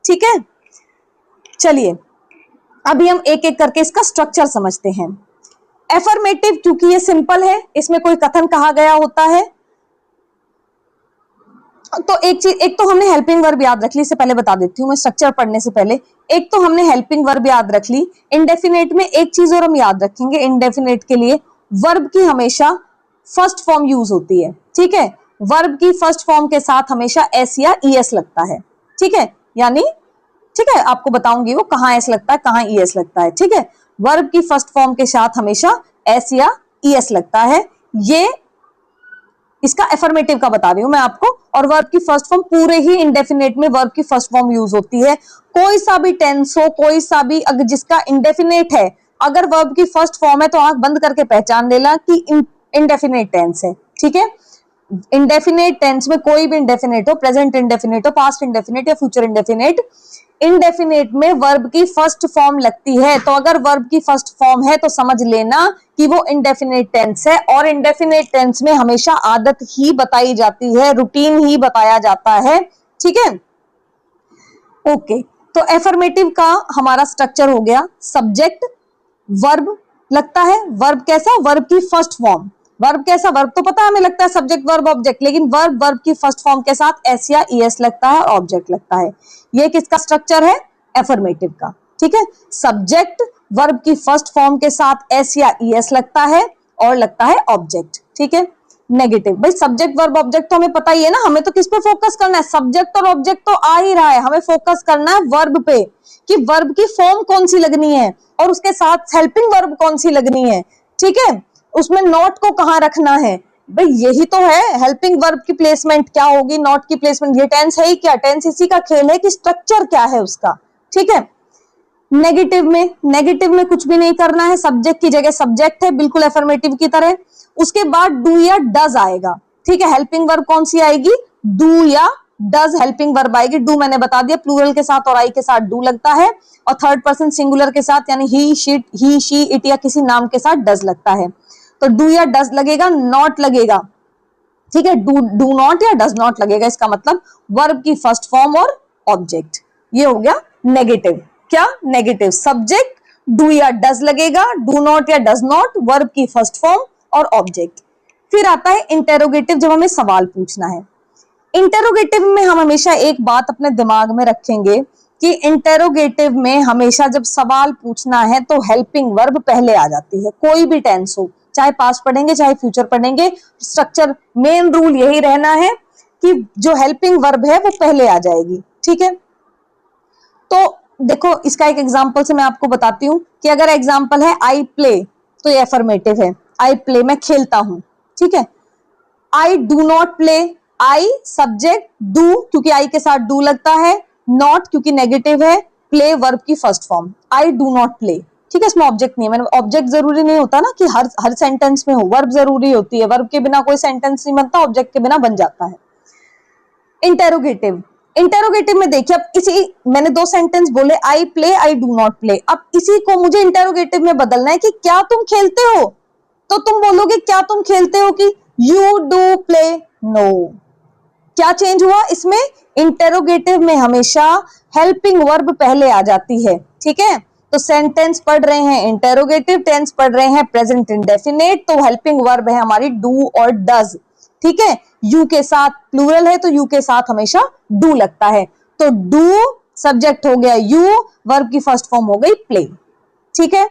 Speaker 1: ठीक है, चलिए अभी हम एक एक करके इसका स्ट्रक्चर समझते हैं। एफर्मेटिव, क्योंकि ये सिंपल है, इसमें कोई कथन कहा गया होता है, तो एक तो हमने हेल्पिंग वर्ब याद रख ली, इससे पहले बता देती हूँ मैं स्ट्रक्चर पढ़ने से पहले। एक तो हमने हेल्पिंग वर्ब याद रख ली। इंडेफिनेट में एक चीज और हम याद रखेंगे, इंडेफिनेट के लिए वर्ब की हमेशा फर्स्ट फॉर्म यूज होती है। ठीक है, वर्ब की फर्स्ट फॉर्म के साथ हमेशा एस या ईएस लगता है। ठीक है, यानी ठीक है, आपको बताऊंगी वो कहाँ एस लगता है, कहाँ ईएस लगता है। ठीक है, वर्ब की फर्स्ट फॉर्म के साथ हमेशा एस या ईएस लगता है। ये इसका एफर्मेटिव का बता रही हूं मैं आपको। और वर्ब की फर्स्ट फॉर्म पूरे ही इंडेफिनेट में वर्ब की फर्स्ट फॉर्म यूज होती है। कोई सा भी टेंस हो, कोई सा भी, अगर जिसका इंडेफिनेट है, अगर वर्ब की फर्स्ट फॉर्म है तो आंख बंद करके पहचान लेना कि इंडेफिनेट टेंस है। ठीक है, इंडेफिनेट टेंस में कोई भी इंडेफिनेट हो, प्रेजेंट इंडेफिनेट हो, पास्ट इंडेफिनेट या फ्यूचर इंडेफिनेट, इंडेफिनेट में वर्ब की फर्स्ट फॉर्म लगती है। तो अगर वर्ब की फर्स्ट फॉर्म है तो समझ लेना कि वो इंडेफिनेट टेंस है। और इंडेफिनेट टेंस में हमेशा आदत ही बताई जाती है, रूटीन ही बताया जाता है। ठीक है, ओके, तो एफर्मेटिव का हमारा स्ट्रक्चर हो गया, सब्जेक्ट वर्ब लगता है। वर्ब कैसा, वर्ब की फर्स्ट फॉर्म। वर्ब कैसा, वर्ब तो पता है हमें लगता है सब्जेक्ट वर्ब ऑब्जेक्ट, लेकिन वर्ब की फर्स्ट फॉर्म के साथ एस या ईएस लगता है, ऑब्जेक्ट लगता है। ये किसका स्ट्रक्चर है, एफर्मेटिव का। ठीक है, सब्जेक्ट वर्ब की फर्स्ट फॉर्म के साथ एस या ईएस लगता है और लगता है ऑब्जेक्ट। ठीक है, नेगेटिव, भाई सब्जेक्ट वर्ब ऑब्जेक्ट तो हमें पता ही है ना, हमें तो किस पे फोकस करना है, सब्जेक्ट और ऑब्जेक्ट तो आ ही रहा है, हमें फोकस करना है वर्ब पे कि वर्ब की फॉर्म कौन सी लगनी है और उसके साथ हेल्पिंग वर्ब कौन सी लगनी है। ठीक है, उसमें नॉट को कहां रखना है, भाई यही तो है हेल्पिंग वर्ब की प्लेसमेंट क्या होगी, नॉट की प्लेसमेंट। ये टेंस है ही क्या, टेंस इसी का खेल है कि स्ट्रक्चर क्या है उसका। ठीक है, नेगेटिव में कुछ भी नहीं करना है, सब्जेक्ट की जगह सब्जेक्ट है, बिल्कुल एफर्मेटिव की तरह। उसके बाद डू या डज आएगा। ठीक है, हेल्पिंग वर्ब कौन सी आएगी, डू या डज हेल्पिंग वर्ब आएगी। डू मैंने बता दिया प्लूरल के साथ और आई के साथ डू लगता है, और थर्ड पर्सन सिंगुलर के साथ यानी ही शी इट या किसी नाम के साथ डज लगता है। तो डू या डज लगेगा, नॉट लगेगा। ठीक है, डू नॉट या डज नॉट लगेगा, इसका मतलब वर्ब की फर्स्ट फॉर्म और ऑब्जेक्ट। ये हो गया नेगेटिव। क्या, नेगेटिव, सब्जेक्ट डू या डज लगेगा, डू नॉट या डज नॉट, वर्ब की फर्स्ट फॉर्म और ऑब्जेक्ट। फिर आता है इंटेरोगेटिव, जब हमें सवाल पूछना है। इंटेरोगेटिव में हम हमेशा एक बात अपने दिमाग में रखेंगे कि इंटेरोगेटिव में हमेशा जब सवाल पूछना है तो हेल्पिंग वर्ब पहले आ जाती है, कोई भी टेंस हो, चाहे पास्ट पढ़ेंगे चाहे फ्यूचर पढ़ेंगे, स्ट्रक्चर मेन रूल यही रहना है कि जो हेल्पिंग वर्ब है वो पहले आ जाएगी। ठीक है, तो देखो इसका एक एग्जांपल से मैं आपको बताती हूँ कि अगर एग्जांपल है आई प्ले, तो ये एफर्मेटिव है, आई प्ले मैं खेलता हूं। ठीक है, I do not play, I subject, do क्योंकि आई के साथ डू लगता है, नॉट क्योंकि नेगेटिव है, प्ले वर्ब की first form, I do not play. ठीक है, इसमें ऑब्जेक्ट नहीं है, मैंने ऑब्जेक्ट जरूरी नहीं होता ना कि हर सेंटेंस में हो, वर्ब जरूरी होती है, वर्ब के बिना कोई सेंटेंस नहीं बनता, ऑब्जेक्ट के बिना बन जाता है। इंटेरोगेटिव में देखिए, अब इसी मैंने दो सेंटेंस बोले, I play I do not play, अब इसी को मुझे इंटेरोगेटिव में बदलना है कि क्या तुम खेलते हो, तो तुम बोलोगे क्या तुम खेलते हो कि यू डू प्ले, नो। क्या चेंज हुआ इसमें, इंटेरोगेटिव में हमेशा हेल्पिंग वर्ब पहले आ जाती है। ठीक है, तो सेंटेंस पढ़ रहे हैं इंटेरोगेटिव, टेंस पढ़ रहे हैं प्रेजेंट इंडेफिनेट, तो हेल्पिंग वर्ब है हमारी डू और डज। ठीक है, यू के साथ प्लूरल है तो यू के साथ हमेशा डू लगता है, तो डू सब्जेक्ट हो गया यू, वर्ब की फर्स्ट फॉर्म हो गई प्ले। ठीक है,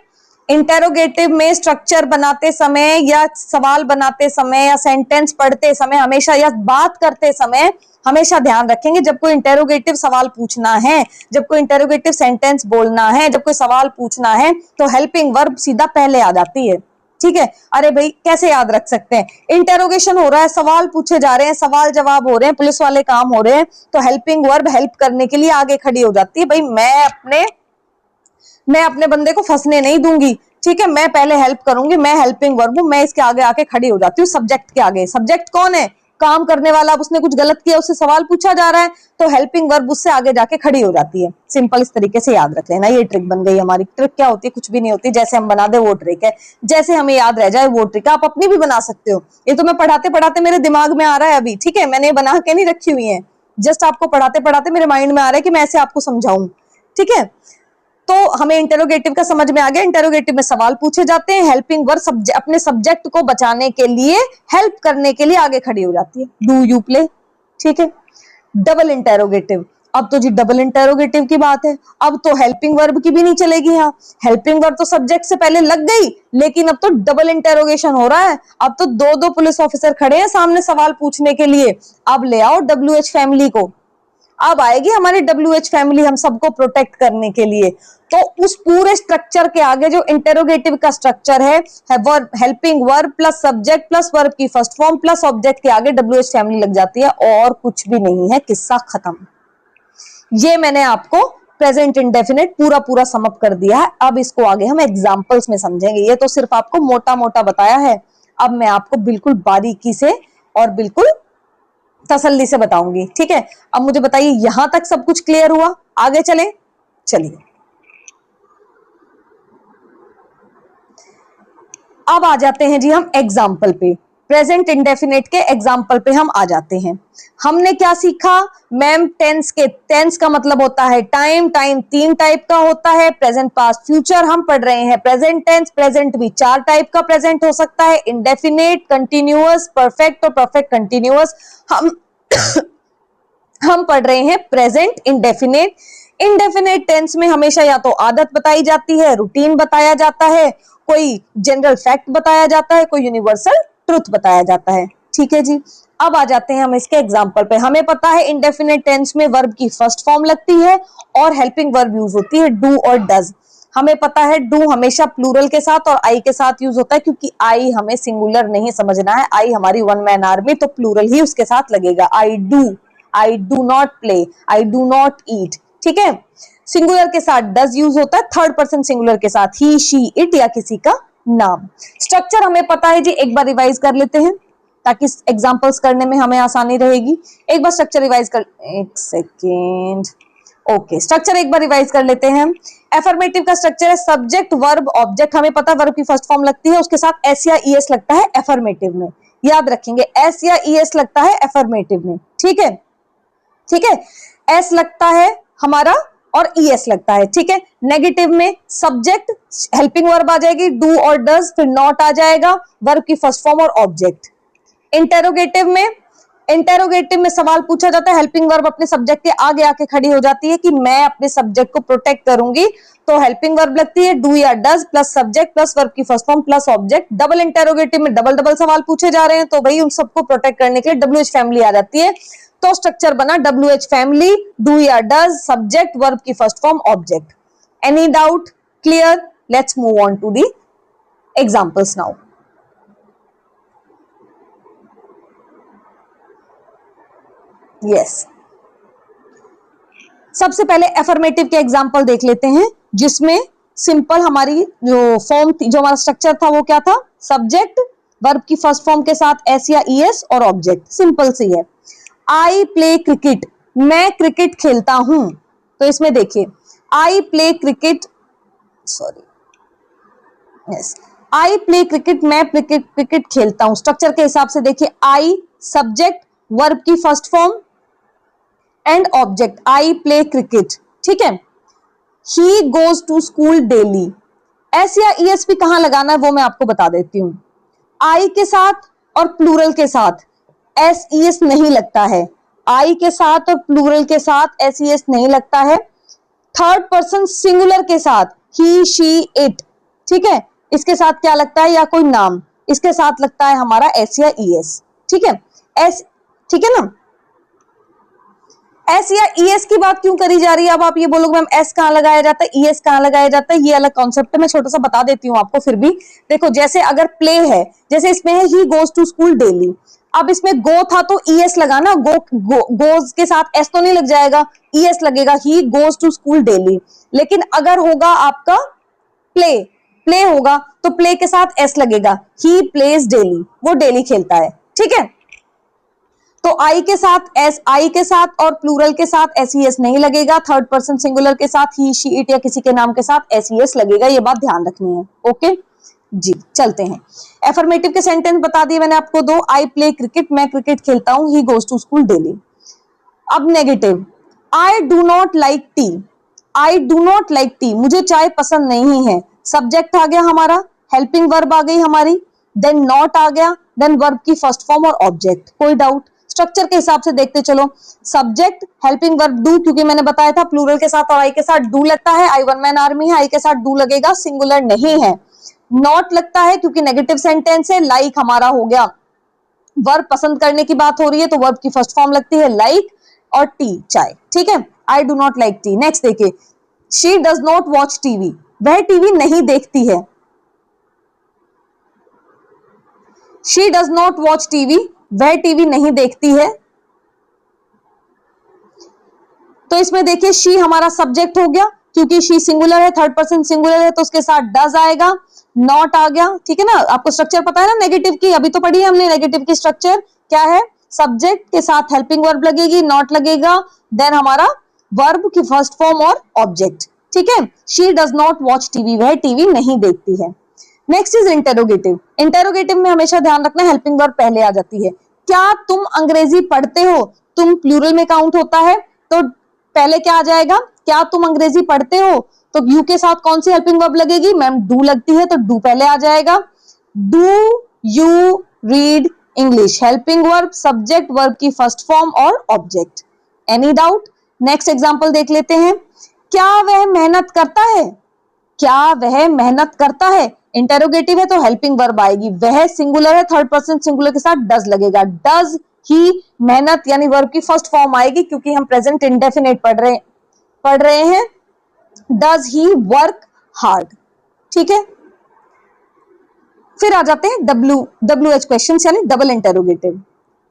Speaker 1: इंटेरोगेटिव में स्ट्रक्चर बनाते समय या सवाल बनाते समय या सेंटेंस पढ़ते समय हमेशा या बात करते समय हमेशा ध्यान रखेंगे, जब कोई इंटेरोगेटिव सवाल पूछना है, जब कोई इंटेरोगेटिव सेंटेंस बोलना है, जब कोई सवाल पूछना है तो हेल्पिंग वर्ब सीधा पहले आ जाती है। ठीक है, अरे भाई कैसे याद रख सकते हैं, इंटेरोगेशन हो रहा है, सवाल पूछे जा रहे हैं, सवाल जवाब हो रहे हैं, पुलिस वाले काम हो रहे हैं, तो हेल्पिंग वर्ब हेल्प करने के लिए आगे खड़ी हो जाती है। भाई मैं अपने बंदे को फंसने नहीं दूंगी, ठीक है, मैं पहले हेल्प करूंगी, मैं हेल्पिंग वर्ब हूं, मैं इसके आगे आके खड़ी हो जाती हूँ सब्जेक्ट के आगे। सब्जेक्ट कौन है, काम करने वाला, अब उसने कुछ गलत किया, उससे सवाल पूछा जा रहा है, तो हेल्पिंग वर्ब उससे आगे जाके खड़ी हो जाती है। सिंपल इस तरीके से याद रख लेना, ये ट्रिक बन गई हमारी। ट्रिक क्या होती है, कुछ भी नहीं होती, जैसे हम बना दे वो ट्रिक है, जैसे हमें याद रह जाए वो ट्रिक। आप अपनी भी बना सकते हो, ये तो मैं पढ़ाते पढ़ाते मेरे दिमाग में आ रहा है अभी, ठीक है, मैंने बना के नहीं रखी हुई है, जस्ट आपको पढ़ाते पढ़ाते मेरे माइंड में आ रहा है कि मैं ऐसे आपको समझाऊं। ठीक है, तो हमें इंटेरोगेटिव का समझ में आ गया। इंटेरोगेटिव में सवाल पूछे जाते हैं, हेल्पिंग वर्ब अपने सब्जेक्ट को बचाने के लिए, हेल्प करने के लिए आगे खड़ी हो जाती है। डू यू प्ले, ठीक है। डबल इंटेरोगेटिव, अब तो जी डबल इंटेरोगेटिव की बात है, अब तो हेल्पिंग वर्ब की भी नहीं चलेगी। यहाँ हेल्पिंग वर्ब तो सब्जेक्ट से पहले लग गई, लेकिन अब तो डबल इंटेरोगेशन हो रहा है, अब तो दो दो पुलिस ऑफिसर खड़े हैं सामने सवाल पूछने के लिए। अब ले आओ WH फैमिली को, अब आएगी हमारी WH फैमिली हम सबको प्रोटेक्ट करने के लिए। तो उस पूरे स्ट्रक्चर के आगे जो इंटेरोगेटिव का स्ट्रक्चर है verb, helping verb plus subject plus verb की फर्स्ट फॉर्म प्लस ऑब्जेक्ट के आगे WH फैमिली लग जाती है, और कुछ भी नहीं है, किस्सा खत्म। ये मैंने आपको प्रेजेंट इंडेफिनिट पूरा पूरा समअप कर दिया है। अब इसको आगे हम एग्जांपल्स में समझेंगे, ये तो सिर्फ आपको मोटा मोटा बताया है, अब मैं आपको बिल्कुल बारीकी से और बिल्कुल तसल्ली से बताऊंगी। ठीक है, अब मुझे बताइए यहां तक सब कुछ क्लियर हुआ, आगे चले, चलिए। अब आ जाते हैं जी हम एग्जाम्पल पे, प्रेजेंट इंडेफिनिट के एग्जाम्पल पे हम आ जाते हैं। हमने क्या सीखा मैम, टेंस का मतलब होता है टाइम, टाइम 3 टाइप का होता है, प्रेजेंट, पास्ट, फ्यूचर। हम पढ़ रहे हैं प्रेजेंट टेंस, प्रेजेंट भी 4 टाइप का प्रेजेंट हो सकता है, इंडेफिनिट, कंटिन्यूअस, परफेक्ट और परफेक्ट कंटिन्यूअस। हम पढ़ रहे हैं प्रेजेंट इंडेफिनिट। इंडेफिनिट टेंस में हमेशा या तो आदत बताई जाती है, रूटीन बताया जाता है, कोई जनरल फैक्ट बताया जाता है, कोई यूनिवर्सल ट्रुथ बताया जाता है। ठीक है जी, अब आ जाते हैं हम इसके एग्जांपल पे। हमें पता है इंडेफिनिट टेंस में वर्ब की फर्स्ट फॉर्म लगती है और हेल्पिंग वर्ब यूज होती है डू और डज। हमें पता है डू हमेशा प्लूरल के साथ और आई के साथ यूज होता है, क्योंकि आई हमें सिंगुलर नहीं समझना है, आई हमारी वन मैन आर्मी, तो प्लूरल ही उसके साथ लगेगा। आई do not play, I do not eat. ठीक है, सिंगुलर के साथ डज यूज होता है, थर्ड पर्सन सिंगुलर के साथ ही, शी, इट या किसी का नाम। स्ट्रक्चर हमें पता है जी, एक बार रिवाइज कर लेते हैं ताकि एग्जांपल्स करने में हमें आसानी रहेगी। एक बार स्ट्रक्चर रिवाइज कर, एक सेकेंड, ओके, स्ट्रक्चर एक बार रिवाइज कर लेते हैं। एफर्मेटिव का स्ट्रक्चर है सब्जेक्ट वर्ब ऑब्जेक्ट, हमें पता है वर्ब की फर्स्ट फॉर्म लगती है, उसके साथ एस या ईएस लगता है एफर्मेटिव में, याद रखेंगे एस या ईएस लगता है एफर्मेटिव में। ठीक है, ठीक है, एस लगता है हमारा और ईएस लगता है। ठीक है, नेगेटिव में सब्जेक्ट हेल्पिंग वर्ब आ जाएगी, डू और डज, फिर नॉट आ जाएगा, वर्ब की फर्स्ट फॉर्म और ऑब्जेक्ट। इंटेरोगेटिव में सवाल पूछा जाता है, हेल्पिंग वर्ब अपने सब्जेक्ट के आगे आके खड़ी हो जाती है कि मैं अपने सब्जेक्ट को प्रोटेक्ट करूंगी, तो हेल्पिंग वर्ब लगती है डू या does plus subject plus verb की first form plus object. Double interrogative में डबल डबल सवाल पूछे जा रहे हैं, तो भाई उन सबको प्रोटेक्ट करने के लिए WH फैमिली आ जाती है। तो स्ट्रक्चर बना WH फैमिली, डू या डज, सब्जेक्ट, वर्ब की first form, object. Any doubt, clear? Let's move on to the examples now. Yes, सबसे पहले एफर्मेटिव के एग्जांपल देख लेते हैं, जिसमें सिंपल हमारी जो फॉर्म थी, जो हमारा स्ट्रक्चर था वो क्या था, सब्जेक्ट, वर्ब की फर्स्ट फॉर्म के साथ एस या ईएस और ऑब्जेक्ट। सिंपल सी है। आई प्ले क्रिकेट, मैं क्रिकेट खेलता हूं, तो इसमें देखिए I play cricket, sorry, yes, I play cricket, मैं क्रिकेट खेलता हूं। स्ट्रक्चर के हिसाब से देखिए, आई सब्जेक्ट, वर्ब की first form and object, I play cricket. ठीक है, he goes to school daily, S या ईएस भी कहां लगाना है वो मैं आपको बता देती हूं। आई के साथ और प्लूरल के साथ एस ईएस नहीं लगता है, आई के साथ और प्लूरल के साथ एस ईएस नहीं लगता है। थर्ड पर्सन सिंगुलर के साथ ही, शी, इट, ठीक है, इसके साथ क्या लगता है, या कोई नाम, इसके साथ लगता है हमारा एस या ईएस। ठीक है, एस, ठीक है ना। एस या ईएस की बात क्यों करी जा रही है? अब आप ये बोलोगे मैम एस कहां लगाया जाता है, ईएस कहां लगाया जाता है, ये अलग कॉन्सेप्ट है, मैं छोटा सा बता देती हूँ आपको फिर भी। देखो जैसे अगर प्ले है, जैसे इसमें है he goes to school daily, अब इसमें गो था तो ईएस लगा ना, गोज के साथ एस तो नहीं लग जाएगा, ईएस लगेगा, he goes to school daily. लेकिन अगर होगा आपका प्ले, प्ले होगा तो प्ले के साथ एस लगेगा, ही प्लेज डेली, वो डेली खेलता है। ठीक है, तो आई के साथ एस, आई के साथ और प्लूरल के साथ एस ई एस नहीं लगेगा, थर्ड पर्सन सिंगुलर के साथ ही, शी, इट या किसी के नाम के साथ एस ई एस लगेगा, ये बात ध्यान रखनी है। ओके जी, चलते हैं। एफर्मेटिव के सेंटेंस बता दिए मैंने आपको दो, आई प्ले क्रिकेट, मैं क्रिकेट खेलता हूं, he goes to school daily. अब negative, I do not like tea, I do not like tea, मुझे चाय पसंद नहीं है, सब्जेक्ट आ गया हमारा, हेल्पिंग वर्ब आ गई हमारी, देन नॉट आ गया, देन वर्ब की फर्स्ट फॉर्म और ऑब्जेक्ट। कोई डाउट? स्ट्रक्चर के हिसाब से देखते चलो, सब्जेक्ट, हेल्पिंग वर्ब डू, क्योंकि मैंने बताया था प्लूरल के साथ और आई के साथ डू लगता है, आई वन मैन आर्मी है, आई के साथ डू लगेगा, सिंगुलर नहीं है। नॉट लगता है क्योंकि नेगेटिव सेंटेंस है, लाइक हमारा हो गया, वर्ब पसंद करने की बात हो रही है तो वर्ब की फर्स्ट फॉर्म लगती है लाइक, और टी चाय। ठीक है, I do not like tea. Next देखिए, she does not watch TV, वह टीवी नहीं देखती है, she does not watch TV, वह टीवी नहीं देखती है। तो इसमें देखिए शी हमारा सब्जेक्ट हो गया, क्योंकि शी सिंगुलर है, थर्ड पर्सन सिंगुलर है, तो उसके साथ डज आएगा, नॉट आ गया। ठीक है ना, आपको स्ट्रक्चर पता है ना नेगेटिव की, अभी तो पढ़ी है हमने नेगेटिव की स्ट्रक्चर क्या है, सब्जेक्ट के साथ हेल्पिंग वर्ब लगेगी, नॉट लगेगा, देन हमारा वर्ब की फर्स्ट फॉर्म और ऑब्जेक्ट। ठीक है, she does not watch TV, वह टीवी नहीं देखती है। नेक्स्ट इज इंटेरोगेटिव, इंटेरोगेटिव में हमेशा ध्यान रखना हेल्पिंग वर्ब पहले आ जाती है। क्या तुम अंग्रेजी पढ़ते हो, तुम प्लूरल में काउंट होता है, तो पहले क्या आ जाएगा, क्या तुम अंग्रेजी पढ़ते हो, तो यू के साथ कौन सी हेल्पिंग वर्ब लगेगी, मैम डू लगती है, तो डू पहले आ जाएगा। Do you read English, helping verb, subject, verb की फर्स्ट फॉर्म और object. Any doubt? Next example देख लेते हैं। क्या वह मेहनत करता है, क्या वह मेहनत करता है, इंटेरोगेटिव है तो हेल्पिंग वर्ब आएगी, वह सिंगुलर है, थर्ड पर्सन सिंगुलर के साथ डज लगेगा, डज ही मेहनत यानी वर्ब की फर्स्ट फॉर्म आएगी, क्योंकि हम प्रेजेंट इंडेफिनिट पढ़ रहे हैं। Does he work hard. ठीक है, फिर आ जाते हैं डब्ल्यू एच क्वेश्चन यानी double interrogative.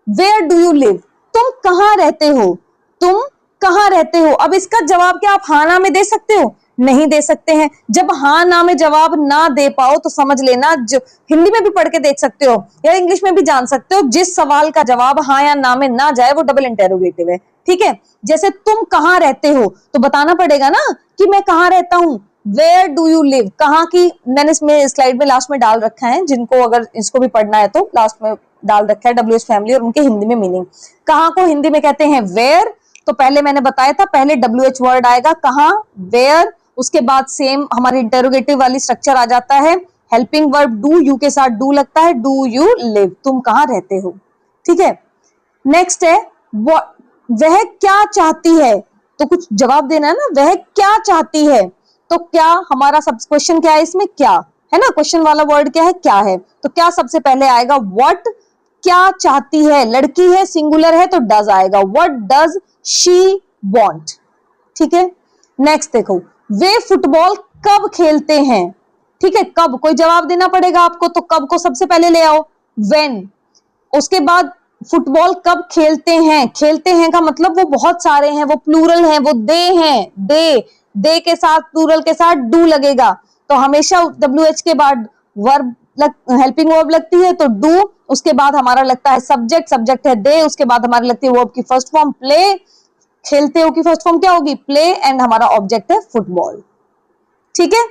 Speaker 1: Where do you live, तुम कहां रहते हो, तुम कहां रहते हो। अब इसका जवाब क्या आप हाँ ना में दे सकते हो, नहीं दे सकते हैं। जब हाँ ना में जवाब ना दे पाओ तो समझ लेना, जो हिंदी में भी पढ़ के देख सकते हो या इंग्लिश में भी जान सकते हो, जिस सवाल का जवाब हाँ या ना में ना जाए वो डबल इंटेरोगेटिव है। ठीक है, जैसे तुम कहां रहते हो तो बताना पड़ेगा ना कि मैं कहां रहता हूं, वेयर डू यू लिव, कहां की मैंने इसमें स्लाइड में लास्ट में डाल रखा है, जिनको अगर इसको भी पढ़ना है तो लास्ट में डाल रखा है डब्ल्यू एच फैमिली और उनके हिंदी में मीनिंग। कहां को हिंदी में कहते हैं वेयर, तो पहले मैंने बताया था पहले डब्ल्यू एच वर्ड आएगा कहां, वेयर, उसके बाद सेम हमारी इंटेरोगेटिव वाली स्ट्रक्चर आ जाता है, हेल्पिंग वर्ब डू, यू के साथ डू लगता है, डू यू लिव, तुम कहां रहते हो। ठीक है, नेक्स्ट है वह क्या चाहती है, तो कुछ जवाब देना है ना, वह क्या चाहती है, तो क्या हमारा सब क्वेश्चन क्या है इसमें, क्या है ना, क्वेश्चन वाला वर्ड क्या है, क्या है, तो क्या सबसे पहले आएगा, व्हाट, क्या चाहती है, लड़की है सिंगुलर है तो डज आएगा, व्हाट डज शी वांट। ठीक है, नेक्स्ट देखो, वे फुटबॉल कब खेलते हैं। ठीक है, कब, कोई जवाब देना पड़ेगा आपको, तो कब को सबसे पहले ले आओ, व्हेन, उसके बाद फुटबॉल कब खेलते हैं, खेलते हैं का मतलब वो बहुत सारे हैं, वो प्लूरल हैं, वो दे हैं, दे के साथ प्लूरल के साथ डू लगेगा, तो हमेशा डब्ल्यू एच के बाद वर्ब हेल्पिंग वर्ब लगती है तो डू, उसके बाद हमारा लगता है सब्जेक्ट, सब्जेक्ट है दे, उसके बाद हमारी लगती है वर्ब की फर्स्ट फॉर्म प्ले, खेलते हो की फर्स्ट फॉर्म क्या होगी प्ले, एंड हमारा ऑब्जेक्ट है फुटबॉल। ठीक है,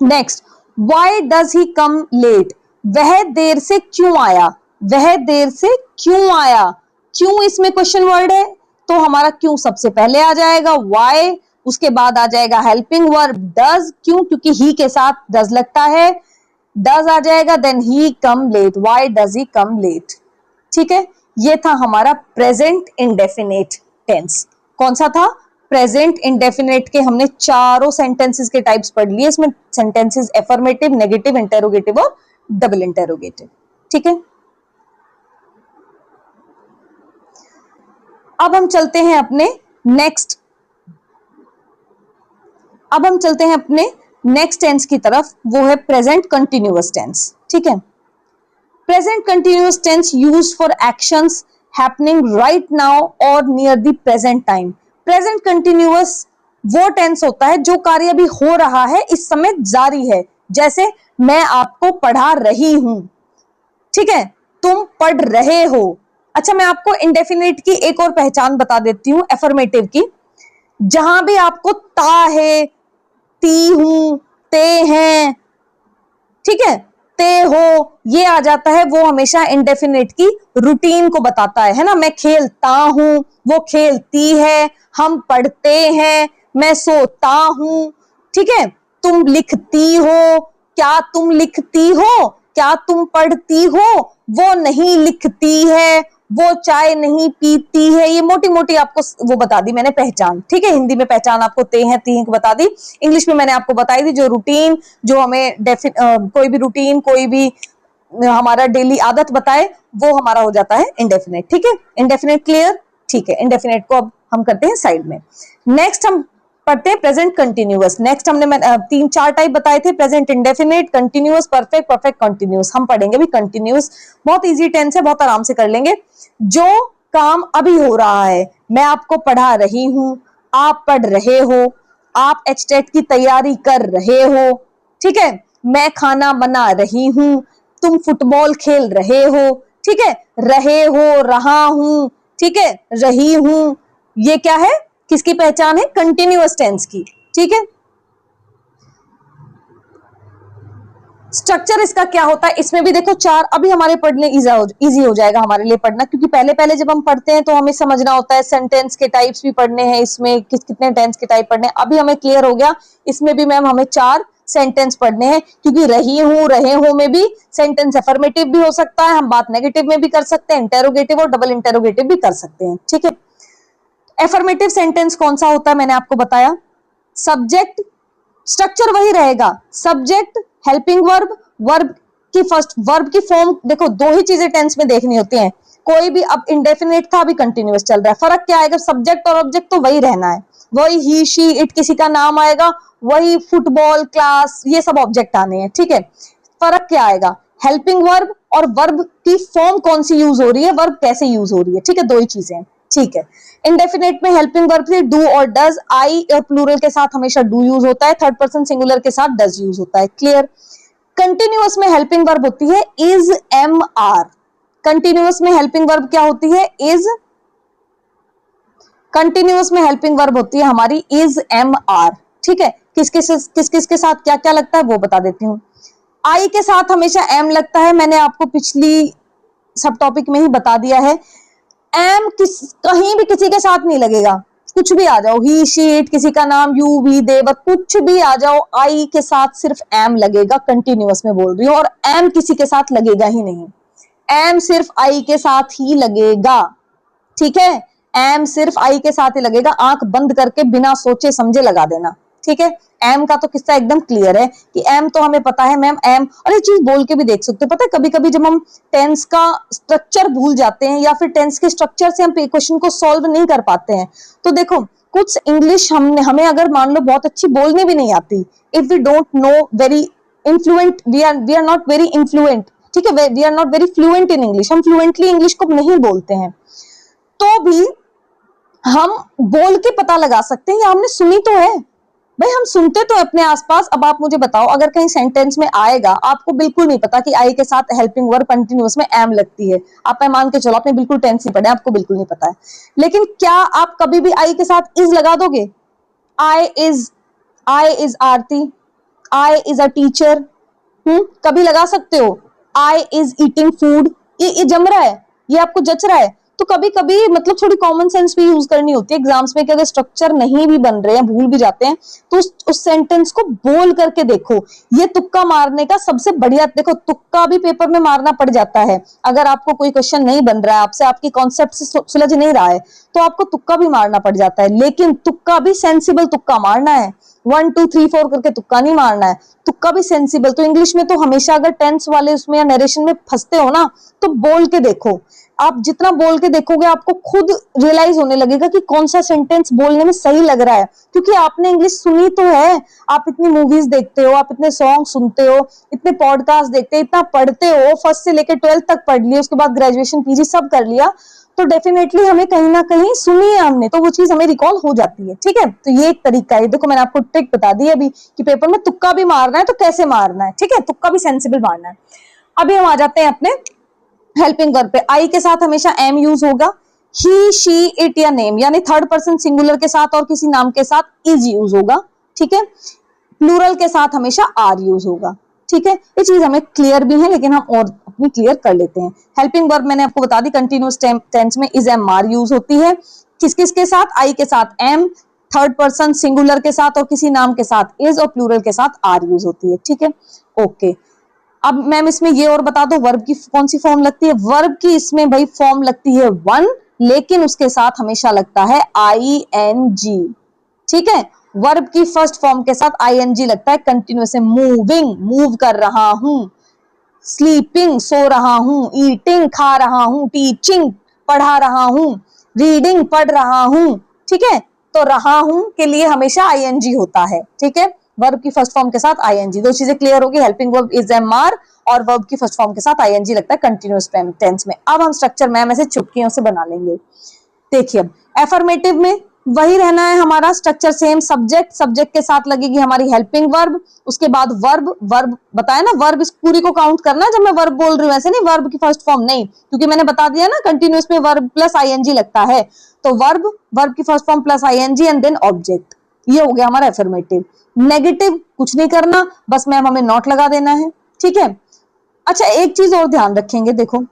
Speaker 1: next, why does he come late, वह देर से क्यों आया, वह देर से क्यों आया, क्यों इसमें क्वेश्चन वर्ड है तो हमारा क्यों सबसे पहले आ जाएगा, व्हाई, उसके बाद आ जाएगा हेल्पिंग वर्ब डज, क्यों, क्योंकि ही के साथ डज लगता है, डज आ जाएगा, then he come late, why does he come late. ठीक है, ये था हमारा प्रेजेंट इंडेफिनिट टेंस। कौन सा था, प्रेजेंट इंडेफिनेट के हमने चारों सेंटेंसेस के टाइप्स पढ़ लिए। इसमें सेंटेंसेस एफर्मेटिव, नेगेटिव, इंटेरोगेटिव और डबल इंटेरोगेटिव। ठीक है, अब हम चलते हैं अपने नेक्स्ट टेंस की तरफ, वो है प्रेजेंट कंटिन्यूअस टेंस। ठीक है, present continuous tense used for actions happening right now और near the present time. Present continuous वो टेंस होता है जो कार्य अभी हो रहा है, इस समय जारी है। जैसे मैं आपको पढ़ा रही हूं, ठीक है, तुम पढ़ रहे हो। अच्छा, मैं आपको इंडेफिनिट की एक और पहचान बता देती हूं, एफर्मेटिव की। जहां भी आपको ता है, ती हूं, ते हैं, ठीक है, ते हो, ये आ जाता है, वो हमेशा इंडेफिनिट की रूटीन को बताता है ना। मैं खेलता हूं, वो खेलती है, हम पढ़ते हैं, मैं सोता हूं। ठीक है, तुम लिखती हो, क्या तुम लिखती हो, क्या तुम पढ़ती हो, वो नहीं लिखती है, वो चाय नहीं पीती है। ये मोटी मोटी आपको वो बता दी मैंने पहचान। ठीक है, हिंदी में पहचान आपको ते हैं, ती हैं बता दी। इंग्लिश में मैंने आपको बताई थी जो रूटीन, जो हमें कोई भी रूटीन, कोई भी हमारा डेली आदत बताए, वो हमारा हो जाता है इंडेफिनेट। ठीक है, इंडेफिनेट क्लियर। ठीक है, इंडेफिनेट को अब हम करते हैं साइड में। नेक्स्ट हम पढ़ते हैं प्रेजेंट कंटिन्यूअस। नेक्स्ट हमने 3-4 टाइप बताए थे, present indefinite, continuous, perfect, perfect continuous. हम पढ़ेंगे भी कंटिन्यूअस। बहुत इजी टेंस है, बहुत आराम से कर लेंगे। जो काम अभी हो रहा है, मैं आपको पढ़ा रही हूं, आप पढ़ रहे हो, आप एचटेट की तैयारी कर रहे हो। ठीक है, मैं खाना बना रही हूं, तुम फुटबॉल खेल रहे हो। ठीक है, रहे हो, रहा हूं, ठीक है, रही हूं, ये क्या है, किसकी पहचान है, कंटिन्यूअस टेंस की। ठीक है, स्ट्रक्चर इसका क्या होता है, इसमें भी देखो 4, अभी हमारे पढ़ने इजी हो जाएगा हमारे लिए पढ़ना, क्योंकि पहले पहले जब हम पढ़ते हैं तो हमें समझना होता है, सेंटेंस के टाइप्स भी पढ़ने हैं, इसमें कितने टेंस के टाइप पढ़ने हैं। अभी हमें क्लियर हो गया, इसमें भी मैम हमें 4 सेंटेंस पढ़ने हैं, क्योंकि रही हूं, रहे हो में भी सेंटेंस अफर्मेटिव भी हो सकता है, हम बात नेगेटिव में भी कर सकते हैं, इंटेरोगेटिव और डबल इंटेरोगेटिव भी कर सकते हैं। ठीक है, एफर्मेटिव सेंटेंस कौन सा होता है मैंने आपको बताया, सब्जेक्ट, स्ट्रक्चर वही रहेगा, सब्जेक्ट, हेल्पिंग वर्ब, वर्ब की फर्स्ट, वर्ब की फॉर्म देखो, 2 ही चीजें टेंस में देखनी होती हैं। कोई भी, अब इंडेफिनिट था, अभी कंटिन्यूअस चल रहा है, फर्क क्या आएगा, सब्जेक्ट और ऑब्जेक्ट तो वही रहना है, वही ही, शी, इट किसी का नाम आएगा, वही फुटबॉल, क्लास, ये सब ऑब्जेक्ट आने हैं। ठीक है, फर्क क्या आएगा, हेल्पिंग वर्ब और वर्ब की फॉर्म कौन सी यूज हो रही है, वर्ब कैसे यूज हो रही है। ठीक है, 2 ही चीजें। ठीक है, इंडेफिनेट में हेल्पिंग वर्ब से डू और डज, आई और प्लूरल के साथ हमेशा डू यूज होता है, थर्ड पर्सन सिंगुलर के साथ डज यूज होता है। क्लियर। कंटिन्यूअस में हेल्पिंग वर्ब होती है इज, एम, आर। कंटिन्यूअस में हेल्पिंग वर्ब क्या होती है, इज। कंटिन्यूअस में हेल्पिंग वर्ब होती है हमारी इज, एम, आर। ठीक है, किस किस के साथ क्या क्या लगता है वो बता देती हूँ। आई के साथ हमेशा एम लगता है, मैंने आपको पिछली सब टॉपिक में ही बता दिया है। एम कहीं भी किसी के साथ नहीं लगेगा, कुछ भी आ जाओ, ही, शी, इट, किसी का नाम, यू, वी, दे, कुछ भी आ जाओ, आई के साथ सिर्फ एम लगेगा, कंटिन्यूअस में बोल रही हूँ, और एम किसी के साथ लगेगा ही नहीं, एम सिर्फ आई के साथ ही लगेगा। ठीक है, एम सिर्फ आई के साथ ही लगेगा, आंख बंद करके बिना सोचे समझे लगा देना। ठीक है, एम का तो किस्सा एकदम क्लियर है कि एम तो हमें पता है मैम, एम, और ये चीज बोल के भी देख सकते हो। पता है कभी कभी जब हम टेंस का स्ट्रक्चर भूल जाते हैं या फिर टेंस के स्ट्रक्चर से हम क्वेश्चन को सॉल्व नहीं कर पाते हैं, तो देखो कुछ इंग्लिश हमें अगर मान लो बहुत अच्छी बोलने भी नहीं आती, if we don't know very influent, we are not very influent, ठीक है, we are not very fluent in English, हम फ्लुएंटली इंग्लिश को नहीं बोलते हैं, तो भी हम बोल के पता लगा सकते हैं या हमने सुनी तो है। भाई हम सुनते तो अपने आसपास। अब आप मुझे बताओ, अगर कहीं सेंटेंस में आएगा, आपको बिल्कुल नहीं पता कि आई के साथ हेल्पिंग वर्ब कंटिन्यूअस में एम लगती है, आप मान के चलो आपने बिल्कुल टेंस नहीं पढ़े, आपको बिल्कुल नहीं पता है, लेकिन क्या आप कभी भी आई के साथ इज लगा दोगे, I is Aarti, I is a teacher, कभी लगा सकते हो, आई इज ईटिंग फूड, ये जम रहा है, ये आपको जच रहा है, तो कभी कभी मतलब थोड़ी कॉमन सेंस भी यूज करनी होती है एग्जाम्स में कि अगर स्ट्रक्चर नहीं भी बन रहे हैं, भूल भी जाते हैं, तो उस सेंटेंस को बोल करके देखो। ये तुक्का मारने का सबसे बढ़िया, देखो तुक्का भी पेपर में मारना पड़ जाता है। अगर आपको कोई क्वेश्चन नहीं बन रहा है, आपसे आपकी कॉन्सेप्ट से सुलझ नहीं रहा है, तो आपको तुक्का भी मारना पड़ जाता है, लेकिन तुक्का भी सेंसिबल तुक्का मारना है। 1 2 3 4 करके तुक्का नहीं मारना है, तुक्का भी सेंसिबल। तो इंग्लिश में तो हमेशा अगर टेंस वाले उसमें या नरेशन में फंसते हो ना, तो बोल के देखो। आप जितना बोल के देखोगे आपको खुद रियलाइज होने लगेगा कि कौन सा सेंटेंस बोलने में सही लग रहा है, क्योंकि आपने इंग्लिश सुनी तो है। आप इतनी मूवीज देखते हो, आप इतने सॉन्ग सुनते हो, इतने पॉडकास्ट देखते हो, इतना पढ़ते हो, फर्स्ट से लेकर 12th तक पढ़ लिया, उसके बाद ग्रेजुएशन पीजी सब कर लिया, तो डेफिनेटली हमें कहीं ना कहीं सुनी है हमने, तो वो चीज हमें रिकॉल हो जाती है। ठीक है, तो ये एक तरीका है। देखो मैंने आपको ट्रिक बता दी अभी कि पेपर में तुक्का भी मारना है तो कैसे मारना है। ठीक है, तुक्का भी सेंसिबल मारना है। अभी हम आ जाते हैं अपने हेल्पिंग वर्ब पे। आई के साथ हमेशा एम यूज होगा, ही शी इट या नेम, यानी थर्ड पर्सन सिंगुलर के साथ और किसी नाम के साथ इज यूज होगा। ठीक है, प्लूरल के साथ हमेशा आर यूज होगा। ठीक है, ये चीज हमें क्लियर भी है, लेकिन हम और अपनी क्लियर कर लेते हैं। हेल्पिंग वर्ब मैंने आपको बता दी, कंटिन्यूअस टेंस में इज एम आर यूज होती है। किस किस के साथ? आई के साथ एम, थर्ड पर्सन सिंगुलर के साथ और किसी नाम के साथ इज, और प्लूरल के साथ आर यूज होती है। ठीक है, ओके। अब मैम इसमें ये और बता दो वर्ब की कौन सी फॉर्म लगती है। वर्ब की इसमें भाई फॉर्म लगती है वन, लेकिन उसके साथ हमेशा लगता है ING। ठीक है, वर्ब की फर्स्ट फॉर्म के साथ ING लगता है कंटिन्यूअस। मूविंग, मूव कर रहा हूं, स्लीपिंग, सो रहा हूं, ईटिंग, खा रहा हूं, टीचिंग, पढ़ा रहा हूं, रीडिंग, पढ़ रहा हूं। ठीक है, तो रहा हूं के लिए हमेशा ING होता है। ठीक है, वर्ब की फर्स्ट फॉर्म के साथ ING, दो चीजें क्लियर होगी। Helping verb is am are और वर्ब की फर्स्ट फॉर्म के साथ ING लगता है कंटिन्यूअस टेंस में। अब हम स्ट्रक्चर मैम ऐसे चुटकियों से बना लेंगे। देखिए, एफर्मेटिव में वही रहना है हमारा स्ट्रक्चर सेम, सब्जेक्ट, सब्जेक्ट के साथ लगेगी हमारी हेल्पिंग वर्ब, उसके बाद वर्ब, वर्ब बताया ना, वर्ब इस पूरी को काउंट करना जब मैं वर्ब बोल रही हूँ, ऐसे नहीं वर्ब की फर्स्ट फॉर्म नहीं, क्योंकि मैंने बता दिया ना कंटिन्यूअस में वर्ब प्लस ING लगता है। तो वर्ब, वर्ब की first form plus ING and then object, ये हो गया हमारा एफर्मेटिव। नेगेटिव कुछ नहीं करना, बस मैम हमें नॉट लगा देना है। ठीक है, अच्छा एक चीज और ध्यान रखेंगे, देखो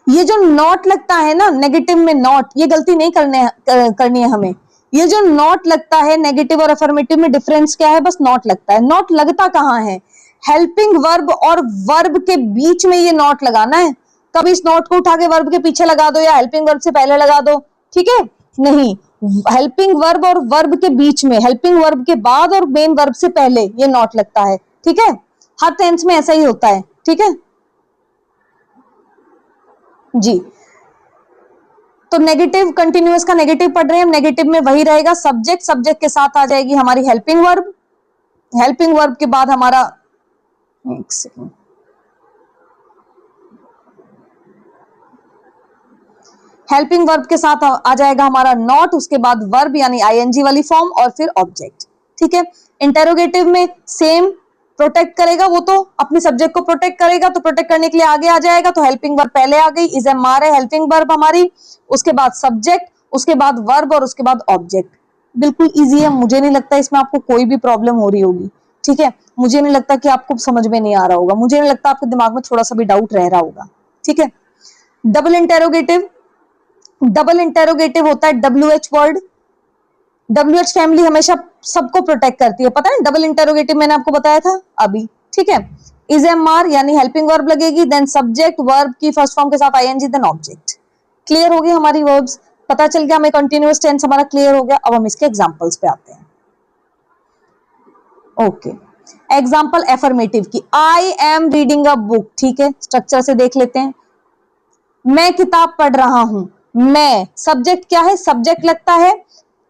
Speaker 1: ये जो नॉट लगता है ना नेगेटिव में, नॉट, ये गलती नहीं करनी है हमें। ये जो नॉट लगता है नेगेटिव और अफर्मेटिव में डिफरेंस क्या है? बस नॉट लगता है। नॉट लगता कहाँ है? हेल्पिंग वर्ब और वर्ब के बीच में ये नॉट लगाना है। कभी इस नॉट को उठा के वर्ब के पीछे लगा दो या हेल्पिंग वर्ब से पहले लगा दो, ठीक है, नहीं, हेल्पिंग वर्ब और वर्ब के बीच में, हेल्पिंग वर्ब के बाद और मेन वर्ब से पहले ये नॉट लगता है। ठीक है, हर टेंस में ऐसा ही होता है। ठीक है जी, तो नेगेटिव, कंटिन्यूअस का नेगेटिव पढ़ रहे हैं हम, नेगेटिव में वही रहेगा सब्जेक्ट, सब्जेक्ट के साथ आ जाएगी हमारी हेल्पिंग वर्ब, हेल्पिंग वर्ब के बाद हमारा, एक सेकेंड, हेल्पिंग वर्ब के साथ आ जाएगा हमारा नॉट, उसके बाद वर्ब यानी ING वाली फॉर्म और फिर ऑब्जेक्ट। ठीक है, इंटेरोगेटिव में सेम, प्रोटेक्ट करेगा, वो तो अपने सब्जेक्ट को प्रोटेक्ट करेगा, तो प्रोटेक्ट करने के लिए आगे आ जाएगा, तो हेल्पिंग वर्ब पहले आ गई, इज एम आर है हेल्पिंग वर्ब हमारी, उसके बाद सब्जेक्ट, उसके बाद वर्ब और उसके बाद ऑब्जेक्ट। बिल्कुल इजी है, मुझे नहीं लगता इसमें आपको कोई भी प्रॉब्लम हो रही होगी। ठीक है, मुझे नहीं लगता कि आपको समझ में नहीं आ रहा होगा, मुझे नहीं लगता आपके दिमाग में थोड़ा सा भी डाउट रह रहा होगा। ठीक है, डबल इंटेरोगेटिव, डबल इंटेरोगेटिव होता है WH वर्ड। WH फैमिली हमेशा सबको प्रोटेक्ट करती है, पता है, डबल इंटेरोगेटिव मैंने आपको बताया था अभी। ठीक है, इज एम आर यानी हेल्पिंग वर्ब लगेगी, देन सब्जेक्ट, वर्ब की फर्स्ट फॉर्म के साथ ING, देन ऑब्जेक्ट। क्लियर हो गई हमारी वर्ब्स, पता चल गया हमें, कंटिन्यूअस टेंस हमारा क्लियर हो गया। अब हम इसके एग्जांपल्स पे आते हैं। ओके, एग्जांपल एफर्मेटिव की, I am reading a book. ठीक है, स्ट्रक्चर से देख लेते हैं। मैं किताब पढ़ रहा हूं, मैं, सब्जेक्ट क्या है? सब्जेक्ट लगता है।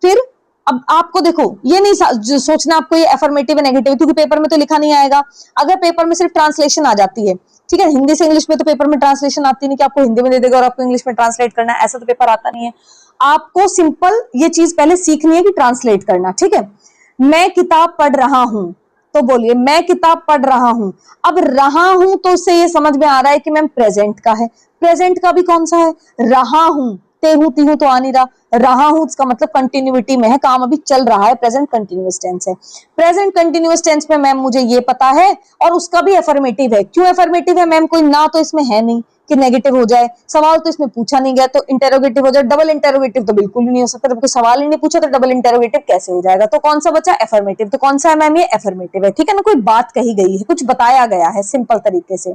Speaker 1: फिर अब आपको देखो, ये नहीं सोचना आपको ये एफर्मेटिव है नेगेटिव, क्योंकि पेपर में तो लिखा नहीं आएगा। अगर पेपर में सिर्फ ट्रांसलेशन आ जाती है, ठीक है, हिंदी से इंग्लिश में तो पेपर में ट्रांसलेशन आती नहीं कि आपको हिंदी में दे देगा और आपको इंग्लिश में ट्रांसलेट करना है, ऐसा तो पेपर आता नहीं है। आपको सिंपल ये चीज पहले सीखनी है कि ट्रांसलेट करना। ठीक है, मैं किताब पढ़ रहा हूं, तो बोलिए मैं किताब पढ़ रहा हूं। अब रहा हूं तो उससे ये समझ में आ रहा है कि मैम प्रेजेंट का है, प्रेजेंट का भी कौन सा है? रहा हूं, तेहू तीहू तो आ नहीं रहा, रहा हूं इसका मतलब कंटिन्यूटी में है, काम अभी चल रहा है, प्रेजेंट कंटिन्यूअस टेंस है। प्रेजेंट कंटिन्यूअस टेंस में मैम मुझे ये पता है और उसका भी एफर्मेटिव है। क्यों एफर्मेटिव है मैम? कोई ना तो इसमें है नहीं, कि नेगेटिव हो जाए, सवाल तो इसमें पूछा नहीं गया तो इंटेरोगेटिव हो जाए, डबल इंटेरोगेटिव तो बिल्कुल ही नहीं हो सकता, जब कोई सवाल ही नहीं पूछा तो डबल इंटेरोगेटिव कैसे हो जाएगा। तो कौन सा बचा, एफर्मेटिव। तो कौन सा है मैम, ये एफर्मेटिव है, ठीक है ना, कोई बात कही गई है, कुछ बताया गया है सिंपल तरीके से।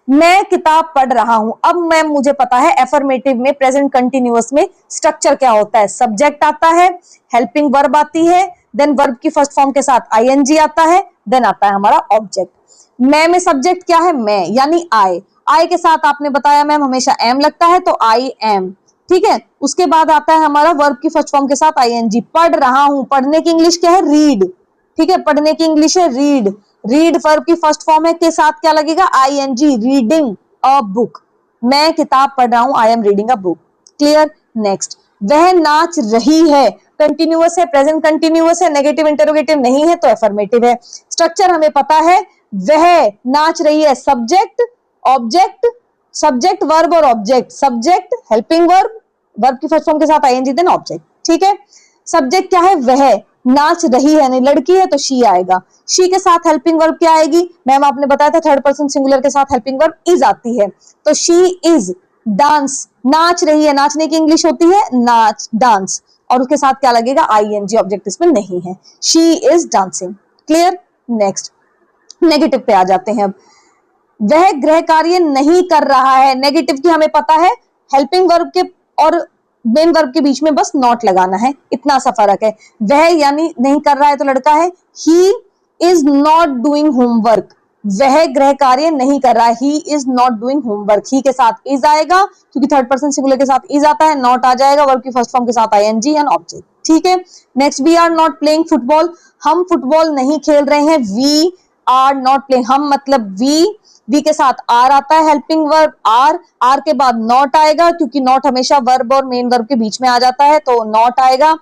Speaker 1: मैं किताब पढ़ रहा हूं, अब मैम मुझे पता है एफर्मेटिव में प्रेजेंट कंटिन्यूअस में स्ट्रक्चर क्या होता है, सब्जेक्ट आता है, हेल्पिंग वर्ब आती है, देन वर्ब की फर्स्ट फॉर्म के साथ आईएनजी आता है, देन आता है हमारा ऑब्जेक्ट। मैं में सब्जेक्ट क्या है, मैं यानी आई के साथ आपने बताया मैम हमेशा एम लगता है तो आई एम, ठीक है। उसके बाद आता है हमारा वर्ब की फर्स्ट फॉर्म के साथ आईएनजी, पढ़ रहा हूं, पढ़ने की इंग्लिश क्या है, रीड, ठीक है, पढ़ने की इंग्लिश है रीड, रीड वर्ब की फर्स्ट फॉर्म है, के साथ क्या लगेगा, आईएनजी, रीडिंग अ बुक, मैं किताब पढ़ रहा हूं, I am reading a book, clear. Next, वह नाच रही है, कंटिन्यूअस है, प्रेजेंट कंटिन्यूअस है, नेगेटिव इंटरोगेटिव नहीं है तो एफर्मेटिव है। स्ट्रक्चर हमें पता है, वह नाच रही है, सब्जेक्ट ऑब्जेक्ट, सब्जेक्ट वर्ब और object, subject helping verb, verb की फर्स्ट फॉर्म के साथ आईएनजी देन ऑब्जेक्ट, ठीक है। सब्जेक्ट क्या है, वह नाच रही है, नहीं लड़की है तो शी आएगा, शी के साथ हेल्पिंग वर्ब क्या आएगी, मैम आपने बताया था थर्ड पर्सन सिंगुलर के साथ हेल्पिंग वर्ब इज आती है, तो शी इज डांस, नाच रही है, नाचने की इंग्लिश होती है नाच, डांस, और उसके साथ क्या लगेगा, आईएनजी, ऑब्जेक्ट इसमें नहीं है, she is dancing, clear. Next, negative पे आ जाते हैं अब, वह गृह कार्य नहीं कर रहा है, नेगेटिव की हमें पता है हेल्पिंग वर्ब के और मेन वर्ब के बीच में बस नॉट लगाना है, इतना सा फर्क है। वह यानी नहीं कर रहा है तो लड़का है, he is not doing homework, वह गृह कार्य नहीं कर रहा है, he is not doing homework, he के साथ इज आएगा क्योंकि थर्ड पर्सन सिंगुलर के साथ इज आता है, नॉट आ जाएगा वर्ब की फर्स्ट फॉर्म के साथ आईएनजी एंड ऑब्जेक्ट, ठीक है। Next, we are not playing football, हम फुटबॉल नहीं खेल रहे हैं, वी आर नॉट प्लेइंग, हम मतलब वी के साथ आर आता है, हेल्पिंग वर्ब आर, आर के बाद नॉट आएगा क्योंकि नॉट हमेशा वर्ब और मेन वर्ब के बीच में आ जाता है तो नॉट आएगा।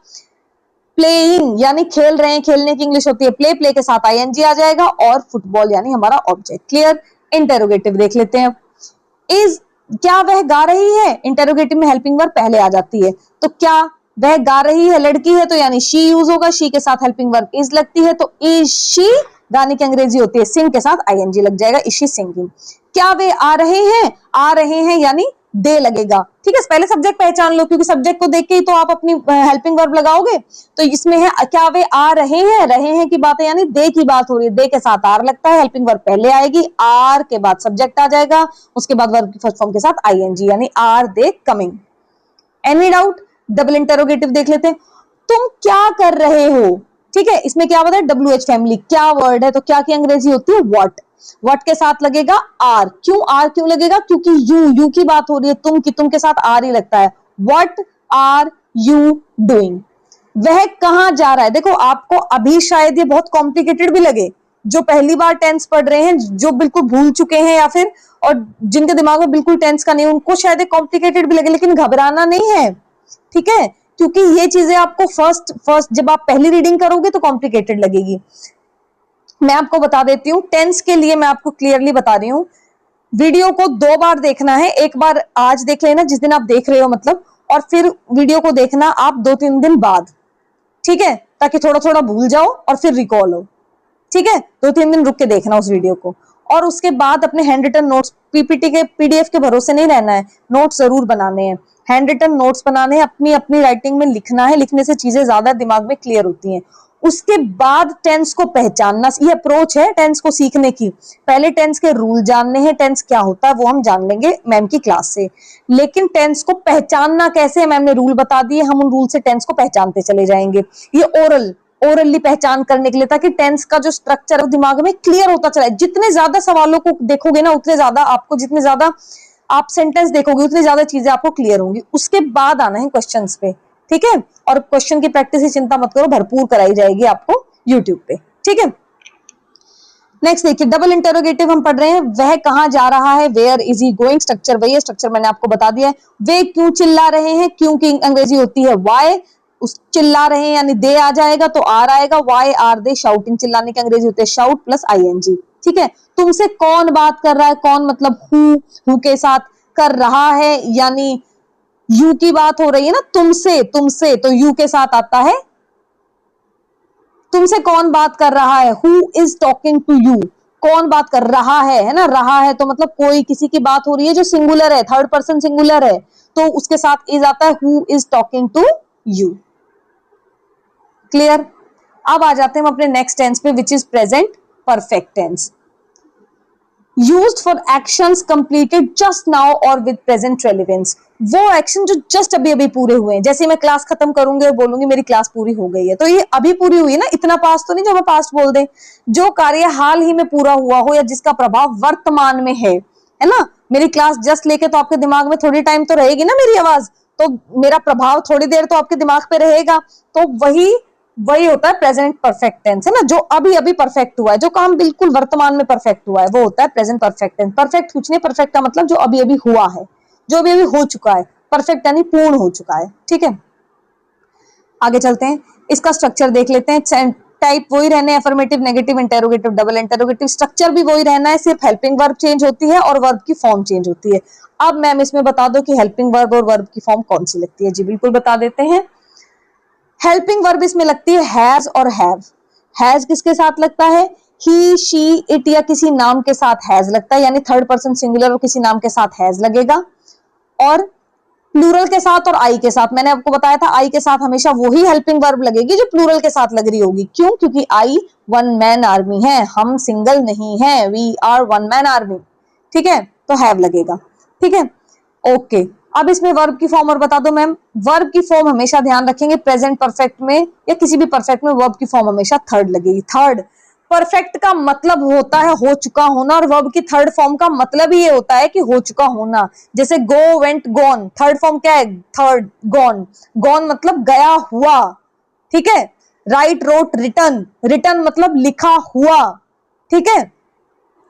Speaker 1: प्लेइंग यानी खेल रहे हैं, खेलने की इंग्लिश होती है प्ले, प्ले के साथ आईएनजी आ जाएगा, और फुटबॉल यानी हमारा ऑब्जेक्ट, क्लियर। इंटेरोगेटिव देख लेते हैं, इज क्या वह गा रही है, इंटेरोगेटिव में हेल्पिंग वर्ब पहले आ जाती है, तो क्या वह गा रही है, लड़की है तो यानी शी यूज होगा, शी के साथ हेल्पिंग वर्ब इज लगती है तो इज शी, गाने की अंग्रेजी होती है सिंग के साथ आईएनजी लग जाएगा, इज शी सिंगिंग। क्या वे आ रहे हैं यानी दे लगेगा, ठीक है। पहले सब्जेक्ट पहचान लो क्योंकि सब्जेक्ट को देख के ही तो आप अपनी हेल्पिंग वर्ब लगाओगे, तो इसमें है क्या वे आ रहे हैं की बात है यानी दे की बात हो रही है, दे के साथ आर लगता है, हेल्पिंग वर्ब पहले आएगी, आर के बाद सब्जेक्ट आ जाएगा, उसके बाद वर्ब की फर्स्ट फॉर्म के साथ आईएनजी यानी are they coming. Any doubt, double interrogative देख लेते हैं, तुम क्या कर रहे हो, ठीक है, इसमें क्या बताया, WH फैमिली, क्या वर्ड है तो क्या की अंग्रेजी होती है व्हाट, व्हाट के साथ लगेगा आर, क्यों लगेगा क्योंकि यू की बात हो रही है, तुम के साथ आर ही लगता है, व्हाट आर यू डूइंग। वह कहां जा रहा है, देखो आपको अभी शायद ये बहुत कॉम्प्लिकेटेड भी लगे, जो पहली बार टेंस पढ़ रहे हैं, जो बिल्कुल भूल चुके हैं या फिर और जिनके दिमाग में बिल्कुल टेंस का नहीं, उनको शायद कॉम्प्लिकेटेड भी लगे, लेकिन घबराना नहीं है, ठीक है, क्योंकि ये चीजें आपको फर्स्ट जब आप पहली रीडिंग करोगे तो कॉम्प्लिकेटेड लगेगी। मैं आपको बता देती हूँ, टेंस के लिए मैं आपको क्लियरली बता रही हूँ, वीडियो को 2 बार देखना है, एक बार आज देख लेना जिस दिन आप देख रहे हो मतलब, और फिर वीडियो को देखना आप 2-3 दिन बाद, ठीक है, ताकि थोड़ा थोड़ा भूल जाओ और फिर रिकॉल हो, ठीक है। 2-3 दिन रुक के देखना उस वीडियो को, और उसके बाद अपने हैंड रिटन नोट्स, पीपीटी के पीडीएफ के भरोसे नहीं रहना है, नोट्स जरूर बनाने हैं, हैंड रिटन नोट्स बनाने हैं, अपनी राइटिंग में लिखना है, लिखने से चीजें ज्यादा दिमाग में क्लियर होती हैं। उसके बाद टेंस को पहचानना, ये अप्रोच है टेंस को सीखने की, पहले टेंस के रूल जानने हैं, टेंस क्या होता है वो हम जान लेंगे मैम की क्लास से, लेकिन टेंस को पहचानना कैसे है, मैम ने रूल बता दिए, हम उन रूल से टेंस को पहचानते चले जाएंगे, ये ओरली पहचान करने के लिए, ताकि टेंस का जो स्ट्रक्चर है दिमाग में क्लियर होता चला। जितने ज्यादा सवालों को देखोगे ना, उतने ज्यादा आपको, जितने ज्यादा आप सेंटेंस देखोगे उतनी ज्यादा चीजें आपको क्लियर होंगी। उसके बाद आना है क्वेश्चंस पे, ठीक है, और क्वेश्चन की प्रैक्टिस की चिंता मत करो, भरपूर कराई जाएगी आपको यूट्यूब पे, ठीक है। नेक्स्ट देखिए, डबल इंटरोगेटिव हम पढ़ रहे हैं, वह कहां जा रहा है, where is he going, structure वही है, स्ट्रक्चर मैंने आपको बता दिया है। वे क्यों चिल्ला रहे हैं, क्यों की अंग्रेजी होती है वाई, उस चिल्ला रहे हैं यानी दे आ जाएगा तो आर आएगा, वाई आर दे शाउटिंग, चिल्लाने की अंग्रेजी होती है शाउट प्लस आईएनजी, ठीक है। तुमसे कौन बात कर रहा है, कौन मतलब हु के साथ कर रहा है यानी यू की बात हो रही है ना, तुमसे तो यू के साथ आता है, तुमसे कौन बात कर रहा है, who is talking to you, कौन बात कर रहा है ना, रहा है तो मतलब कोई किसी की बात हो रही है जो सिंगुलर है, थर्ड पर्सन सिंगुलर है, तो उसके साथ इज आता है, who is talking to you. Clear. अब आ जाते हैं हम अपने नेक्स्ट टेंस पे, which is present perfect tense. Used for actions completed just now और विद प्रेजेंट रेलेवेंस। वो एक्शन जो जस्ट अभी अभी पूरे हुए हैं, जैसे मैं क्लास खत्म करूंगी और बोलूंगी मेरी क्लास पूरी हो गई है, तो ये अभी पूरी हुई है ना, इतना पास्ट तो नहीं जो मैं पास्ट बोल दे। जो कार्य हाल ही में पूरा हुआ हो या जिसका प्रभाव वर्तमान में है ना। मेरी क्लास जस्ट लेके तो आपके दिमाग में थोड़ी टाइम तो रहेगी ना मेरी आवाज, तो मेरा प्रभाव थोड़ी देर तो आपके दिमाग पे रहेगा, तो वही वही होता है प्रेजेंट परफेक्ट टेंस, है ना। जो अभी अभी परफेक्ट हुआ है, जो काम बिल्कुल वर्तमान में परफेक्ट हुआ है, वो होता है प्रेजेंट परफेक्ट टेंस। परफेक्ट कुछ नहीं, परफेक्ट का मतलब जो अभी अभी हुआ है, जो अभी अभी हो चुका है, परफेक्ट यानी पूर्ण हो चुका है। ठीक है, आगे चलते हैं, इसका स्ट्रक्चर देख लेते हैं। टाइप वही रहने, affirmative, negative, interrogative, double interrogative, structure भी वही रहना है, सिर्फ हेल्पिंग वर्ब चेंज होती है और वर्ब की फॉर्म चेंज होती है। अब मैम इसमें बता दो कि हेल्पिंग वर्ब और वर्ब की फॉर्म कौन सी लगती है। जी बिल्कुल बता देते हैं। हेल्पिंग वर्ब इसमें लगती है हैज और हैव। हैज किसके साथ लगता है, ही, शी, इट या किसी नाम के साथ हैज लगता है, यानी थर्ड पर्सन सिंगुलर और किसी नाम के साथ हैज लगेगा। और प्लूरल के साथ और आई के साथ, मैंने आपको बताया था आई के साथ हमेशा वही हेल्पिंग वर्ब लगेगी जो प्लूरल के साथ लग रही होगी। क्यों? क्योंकि आई वन मैन आर्मी है, हम सिंगल नहीं है, we are one man army. ठीक है, तो हैव लगेगा। ठीक है, ओके। अब इसमें वर्ब की फॉर्म और बता दो मैम। वर्ब की फॉर्म हमेशा ध्यान रखेंगे, प्रेजेंट परफेक्ट में या किसी भी परफेक्ट में वर्ब की फॉर्म हमेशा थर्ड लगेगी। थर्ड, परफेक्ट का मतलब होता है हो चुका होना, और वर्ब की थर्ड फॉर्म का मतलब ही ये होता है कि हो चुका होना। जैसे गो, वेंट, गॉन, थर्ड फॉर्म क्या है, थर्ड, गॉन। गॉन मतलब गया हुआ। ठीक है, राइट, रोट, रिटर्न, रिटर्न मतलब लिखा हुआ। ठीक है,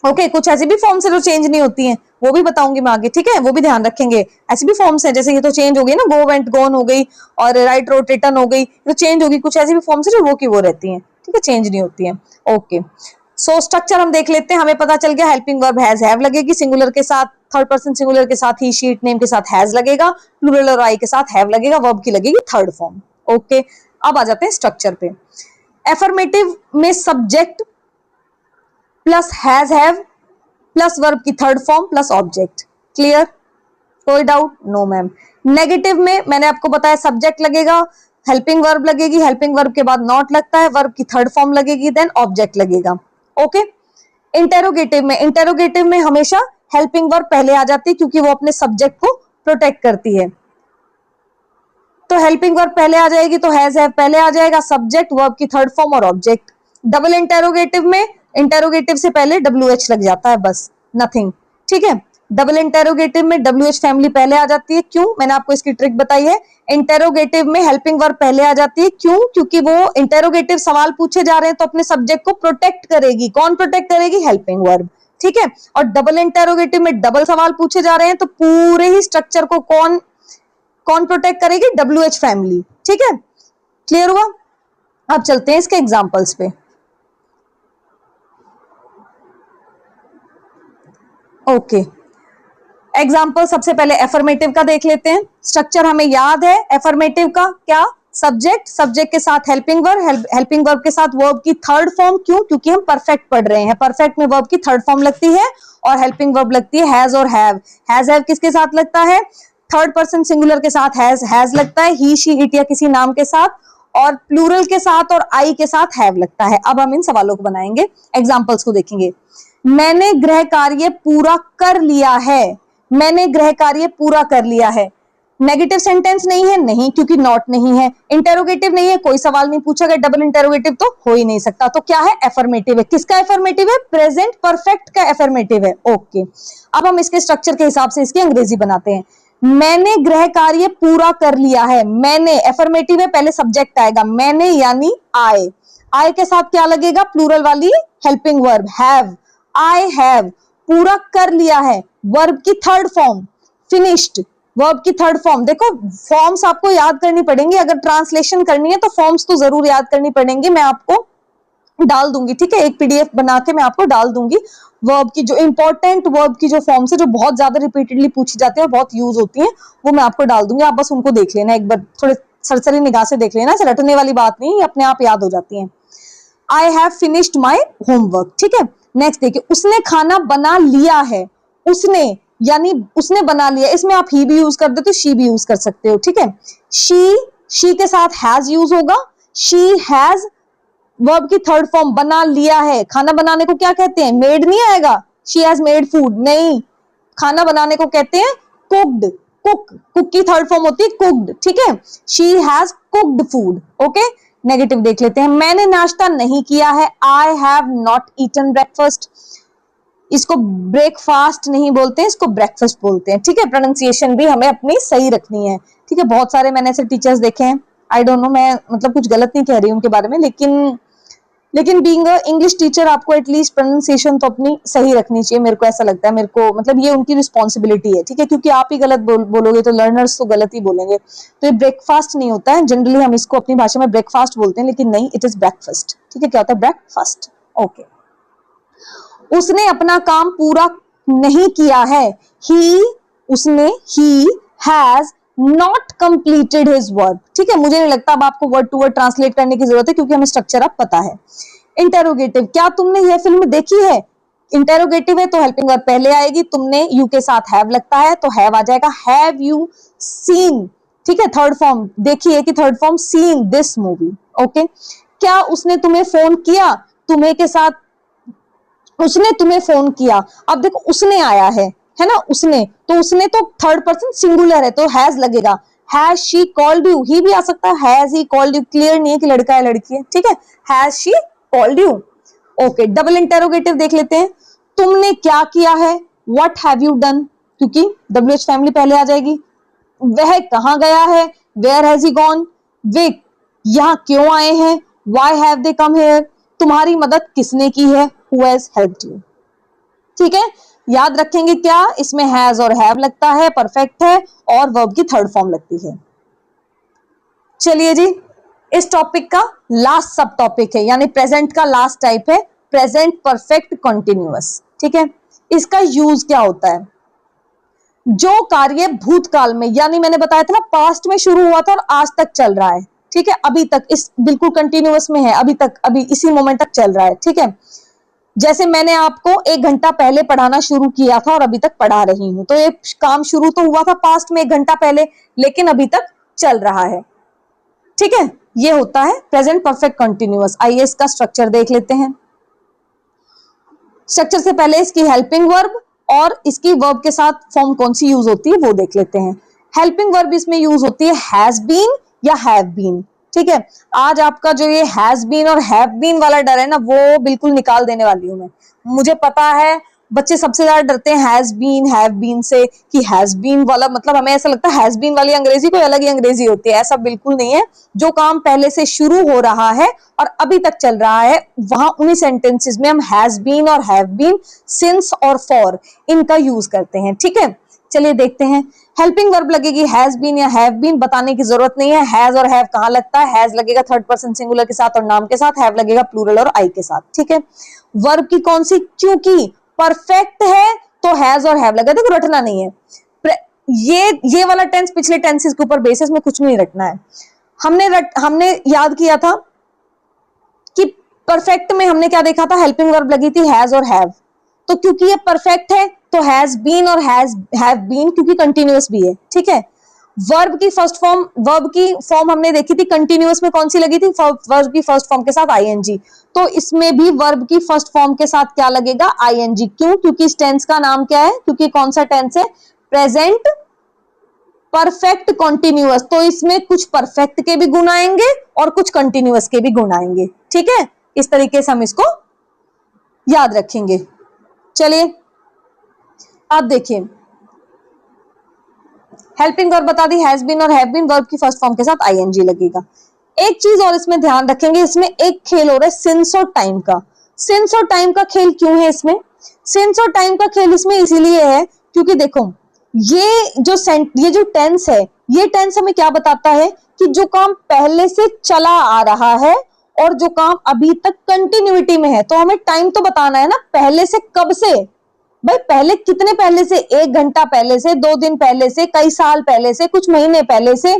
Speaker 1: ओके। कुछ ऐसी भी फॉर्म्स है जो चेंज नहीं होती हैं, वो भी बताऊंगी मैं आगे। ठीक है, वो भी ध्यान रखेंगे। ऐसी भी फॉर्म्स हैं, जैसे ये तो चेंज हो गई ना, गो, वेंट, गॉन हो गई, और राइट, रोट, रिटर्न हो गई, तो चेंज होगी। कुछ ऐसी भी फॉर्म्स है जो वो की वो रहती हैं। ठीक है, चेंज नहीं होती है। ओके, सो स्ट्रक्चर हम देख लेते हैं। हमें पता चल गया हेल्पिंग वर्ब हैज, हैव लगेगी, सिंगुलर के साथ, थर्ड पर्सन सिंगुलर के साथ ही, शी, इट, नेम के साथ हैज लगेगा, प्लूरल और आई के साथ हैव लगेगा, वर्ब की लगेगी थर्ड फॉर्म। ओके, अब आ जाते हैं स्ट्रक्चर पे। एफर्मेटिव में subject plus has, have plus verb की third form plus object. Clear, कोई डाउट? No ma'am. नेगेटिव में मैंने आपको बताया सब्जेक्ट लगेगा, हेल्पिंग वर्ब लगेगी, हेल्पिंग वर्ब के बाद नॉट लगता है, वर्ब की थर्ड फॉर्म लगेगी, देन ऑब्जेक्ट लगेगा। ओके। इंटेरोगेटिव में हमेशा हेल्पिंग वर्ब पहले आ जाती है, क्योंकि वो अपने सब्जेक्ट को प्रोटेक्ट करती है। तो हेल्पिंग वर्ब पहले आ जाएगी, तो हैज, हैव पहले आ जाएगा, सब्जेक्ट, वर्ब की थर्ड फॉर्म और ऑब्जेक्ट। डबल इंटेरोगेटिव में इंटेरोगेटिव से पहले WH लग जाता है, बस, नथिंग। ठीक है, डबल इंटेरोगेटिव में WH फैमिली पहले आ जाती है। क्यों? मैंने आपको इसकी ट्रिक बताई है। इंटेरोगेटिव में हेल्पिंग वर्ब पहले आ जाती है। क्यों? क्योंकि वो इंटेरोगेटिव सवाल पूछे जा रहे हैं, तो अपने सब्जेक्ट को प्रोटेक्ट करेगी। कौन प्रोटेक्ट करेगी? Helping verb. ठीक है, और डबल इंटेरोगेटिव में डबल सवाल पूछे जा रहे हैं, तो पूरे ही स्ट्रक्चर को कौन कौन प्रोटेक्ट करेगी? WH family. ठीक है, क्लियर हुआ? अब चलते हैं इसके एग्जांपल्स पे। ओके, एग्जाम्पल सबसे पहले एफर्मेटिव का देख लेते हैं। स्ट्रक्चर हमें याद है एफर्मेटिव का, क्या? सब्जेक्ट, सब्जेक्ट के साथ हेल्पिंग वर्ब, हेल्पिंग वर्ब के साथ वर्ब की थर्ड फॉर्म। क्यों? क्योंकि हम परफेक्ट पढ़ रहे हैं, परफेक्ट में वर्ब की थर्ड फॉर्म लगती है, और हेल्पिंग वर्ब लगती है हैज और हैव। हैज, हैव किसके साथ लगता है? थर्ड पर्सन सिंगुलर के साथ हैज लगता है, ही, शी, इट या किसी नाम के साथ, और प्लूरल के साथ और आई के साथ हैव लगता है। अब हम इन सवालों को बनाएंगे, एग्जाम्पल्स को देखेंगे। मैंने गृह कार्य पूरा कर लिया है। मैंने गृह कार्य पूरा कर लिया है। नेगेटिव सेंटेंस नहीं है, नहीं, क्योंकि नॉट नहीं है। इंटेरोगेटिव नहीं है, कोई सवाल नहीं पूछा गया। डबल इंटेरोगेटिव तो हो ही नहीं सकता, तो क्या है? एफर्मेटिव है। किसका एफर्मेटिव है? प्रेजेंट परफेक्ट का एफर्मेटिव है। ओके, अब हम इसके स्ट्रक्चर के हिसाब से इसकी अंग्रेजी बनाते हैं। मैंने गृह कार्य पूरा कर लिया है। मैंने एफर्मेटिव है, पहले सब्जेक्ट आएगा, मैंने यानी आई। आई के साथ क्या लगेगा? प्लूरल वाली helping verb have. I have पूरा कर लिया है, वर्ब की थर्ड फॉर्म फिनिश्ड, वर्ब की थर्ड फॉर्म। देखो, फॉर्म्स आपको याद करनी पड़ेंगी, अगर ट्रांसलेशन करनी है तो फॉर्म्स तो जरूर याद करनी पड़ेंगी। मैं आपको डाल दूंगी, ठीक है, एक PDF बना के मैं आपको डाल दूंगी। वर्ब की जो इंपॉर्टेंट वर्ब की जो फॉर्म्स है, जो बहुत ज्यादा रिपीटेडली पूछी जाती है और बहुत यूज होती है, वो मैं आपको डाल दूंगी। आप बस उनको देख लेना एक बार, थोड़े सरसरी निगाह से देख लेना, रटने वाली बात नहीं, अपने आप याद हो जाती है। I have finished my homework. ठीक है, नेक्स्ट देखिए, उसने खाना बना लिया है, उसने यानी उसने बना लिया, इसमें आप ही भी यूज कर देते हो, शी भी यूज कर सकते हो, ठीक है। शी के साथ हैज यूज होगा, शी हैज वर्ब की थर्ड फॉर्म, बना लिया है। खाना बनाने को क्या कहते हैं, मेड नहीं आएगा, शी हैज मेड फूड, नहीं, खाना बनाने को कहते हैं कुक्ड, कुक की थर्ड फॉर्म होती है कुक्ड, ठीक है। She has cooked food, okay. Negative देख लेते हैं, मैंने नाश्ता नहीं किया है, I have not eaten breakfast. इसको ब्रेकफास्ट नहीं बोलते हैं, इसको ब्रेकफास्ट बोलते हैं, ठीक है। प्रोनाउंसिएशन भी हमें अपनी सही रखनी है, ठीक है। बहुत सारे मैंने ऐसे टीचर्स देखे हैं, आई डोंट नो, मैं मतलब कुछ गलत नहीं कह रही हूं उनके बारे में, लेकिन बीइंग अ इंग्लिश टीचर आपको एटलीस्ट प्रोनाउंसिएशन तो अपनी सही रखनी चाहिए, मेरे को ऐसा लगता है। मेरे को मतलब ये उनकी रिस्पॉन्सिबिलिटी है, ठीक है, क्योंकि आप ही गलत बोलोगे तो लर्नर्स तो गलत ही बोलेंगे। तो ये ब्रेकफास्ट नहीं होता है, जनरली हम इसको अपनी भाषा में ब्रेकफास्ट बोलते हैं, लेकिन नहीं, इट इज ब्रेकफास्ट, ठीक है। क्या होता है, ब्रेकफास्ट, ओके। उसने अपना काम पूरा नहीं किया है, ही has not completed his work, ठीक है। मुझे नहीं लगता अब आपको वर्ड टू वर्ड ट्रांसलेट करने की जरूरत है, क्योंकि हमें स्ट्रक्चर अब पता है। इंटेरोगेटिव, क्या तुमने यह फिल्म देखी है, इंटेरोगेटिव है तो हेल्पिंग वर्ब पहले आएगी, तुमने यू के साथ हैव लगता है तो हैव आ जाएगा, हैव यू सीन, ठीक है। थर्ड फॉर्म देखिए कि third form, seen this movie, okay. क्या उसने तुम्हें फोन किया, तुम्हें के साथ उसने तुम्हें फोन किया, अब देखो उसने आया है ना, उसने, तो उसने तो थर्ड पर्सन सिंगुलर है तो हैज लगेगा, हैज शी कॉल्ड यू, ही भी आ सकता है, has he called you, clear नहीं है कि लड़का है लड़की है, ठीक है। Has she called you, okay. Double interrogative देख लेते हैं, तुमने क्या किया है, व्हाट हैव यू डन, क्योंकि WH फैमिली पहले आ जाएगी। वह कहां गया है, वेयर हैज ही गॉन, वे यहां क्यों आए हैं, why have they come here, तुम्हारी मदद किसने की है, हु हैज हेल्प्ड यू, ठीक है। याद रखेंगे क्या, इसमें हैज और हैव लगता है, परफेक्ट है, और वर्ब की थर्ड फॉर्म लगती है। चलिए जी, इस टॉपिक का लास्ट सब टॉपिक है, यानी प्रेजेंट का लास्ट टाइप है, प्रेजेंट परफेक्ट कंटिन्यूअस, ठीक है। इसका यूज क्या होता है, जो कार्य भूतकाल में, यानी मैंने बताया था ना, पास्ट में शुरू हुआ था और आज तक चल रहा है, ठीक है, अभी तक इस बिल्कुल कंटिन्यूअस में है, अभी तक, अभी इसी मोमेंट तक चल रहा है, ठीक है। जैसे मैंने आपको 1 घंटा पहले पढ़ाना शुरू किया था और अभी तक पढ़ा रही हूं, तो ये काम शुरू तो हुआ था पास्ट में 1 घंटा पहले, लेकिन अभी तक चल रहा है, ठीक है। ये होता है प्रेजेंट परफेक्ट कंटिन्यूअस। आइए इसका स्ट्रक्चर देख लेते हैं। स्ट्रक्चर से पहले इसकी हेल्पिंग वर्ब और इसकी वर्ब के साथ फॉर्म कौन सी यूज होती है वो देख लेते हैं। हेल्पिंग वर्ब इसमें यूज होती है हैज बीन या हैव बीन, ठीक है। आज आपका जो ये हैज बीन और हैव बीन वाला डर है ना, वो बिल्कुल निकाल देने वाली हूं मैं। मुझे पता है बच्चे सबसे ज्यादा डरते हैं हैज बीन हैव बीन से, कि हैज बीन वाला मतलब हमें ऐसा लगता है हैज बीन वाली अंग्रेजी कोई अलग ही अंग्रेजी होती है, ऐसा बिल्कुल नहीं है। जो काम पहले से शुरू हो रहा है और अभी तक चल रहा है, वहां उन्हीं सेंटेंसेस में हम हैज बीन और हैव बीन, सिंस और फॉर, इनका यूज करते हैं, ठीक है। चलिए देखते हैं, हेल्पिंग वर्ब लगेगी हैज बीन या हैव बीन, बताने की जरूरत नहीं है। हैज और हैव कहां लगता है, हैज लगेगा थर्ड पर्सन सिंगुलर के साथ और नाम के साथ, हैव लगेगा प्लूरल और आई के साथ, ठीक है। वर्ब की कौन सी, क्योंकि परफेक्ट है तो हैज और हैव लगा, देखो रटना नहीं है, ये वाला टेंस पिछले टेंसेस के ऊपर बेसिस में कुछ नहीं रटना है। हमने याद किया था कि परफेक्ट में हमने क्या देखा था, हेल्पिंग वर्ब लगी थी हैज और हैव, तो क्योंकि ये परफेक्ट है तो हैज बीन और हैव बीन, क्योंकि कंटिन्यूअस भी है, ठीक है। वर्ब की फॉर्म हमने देखी थी कंटिन्यूअस में, कौन सी लगी थी, वर्ब की फर्स्ट फॉर्म के साथ आईएनजी, तो इसमें भी वर्ब की फर्स्ट फॉर्म के साथ क्या लगेगा, आईएनजी। क्यों, क्योंकि इस टेंस का नाम क्या है, क्योंकि कौन सा टेंस है, प्रेजेंट परफेक्ट कंटिन्यूअस, तो इसमें कुछ परफेक्ट के भी गुण आएंगे और कुछ कंटिन्यूअस के भी गुण आएंगे, ठीक है। इस तरीके से हम इसको याद रखेंगे। चलिए अब देखिए, हेल्पिंग वर्ब बता दी हैज बीन और हैव बीन, वर्ब की फर्स्ट फॉर्म के साथ आईएनजी लगेगा। एक चीज और इसमें ध्यान रखेंगे, इसमें एक खेल हो रहा है सिंस और टाइम का। सिंस और टाइम का खेल क्यों है इसमें, सिंस और टाइम का खेल इसमें इसीलिए है क्योंकि देखो ये जो टेंस है, ये टेंस हमें क्या बताता है कि जो काम पहले से चला आ रहा है और जो काम अभी तक कंटिन्यूटी में है, तो हमें टाइम तो बताना है ना, पहले से कब से, भाई पहले कितने पहले से, 1 घंटा पहले से, 2 दिन पहले से, कई साल पहले से, कुछ महीने पहले से,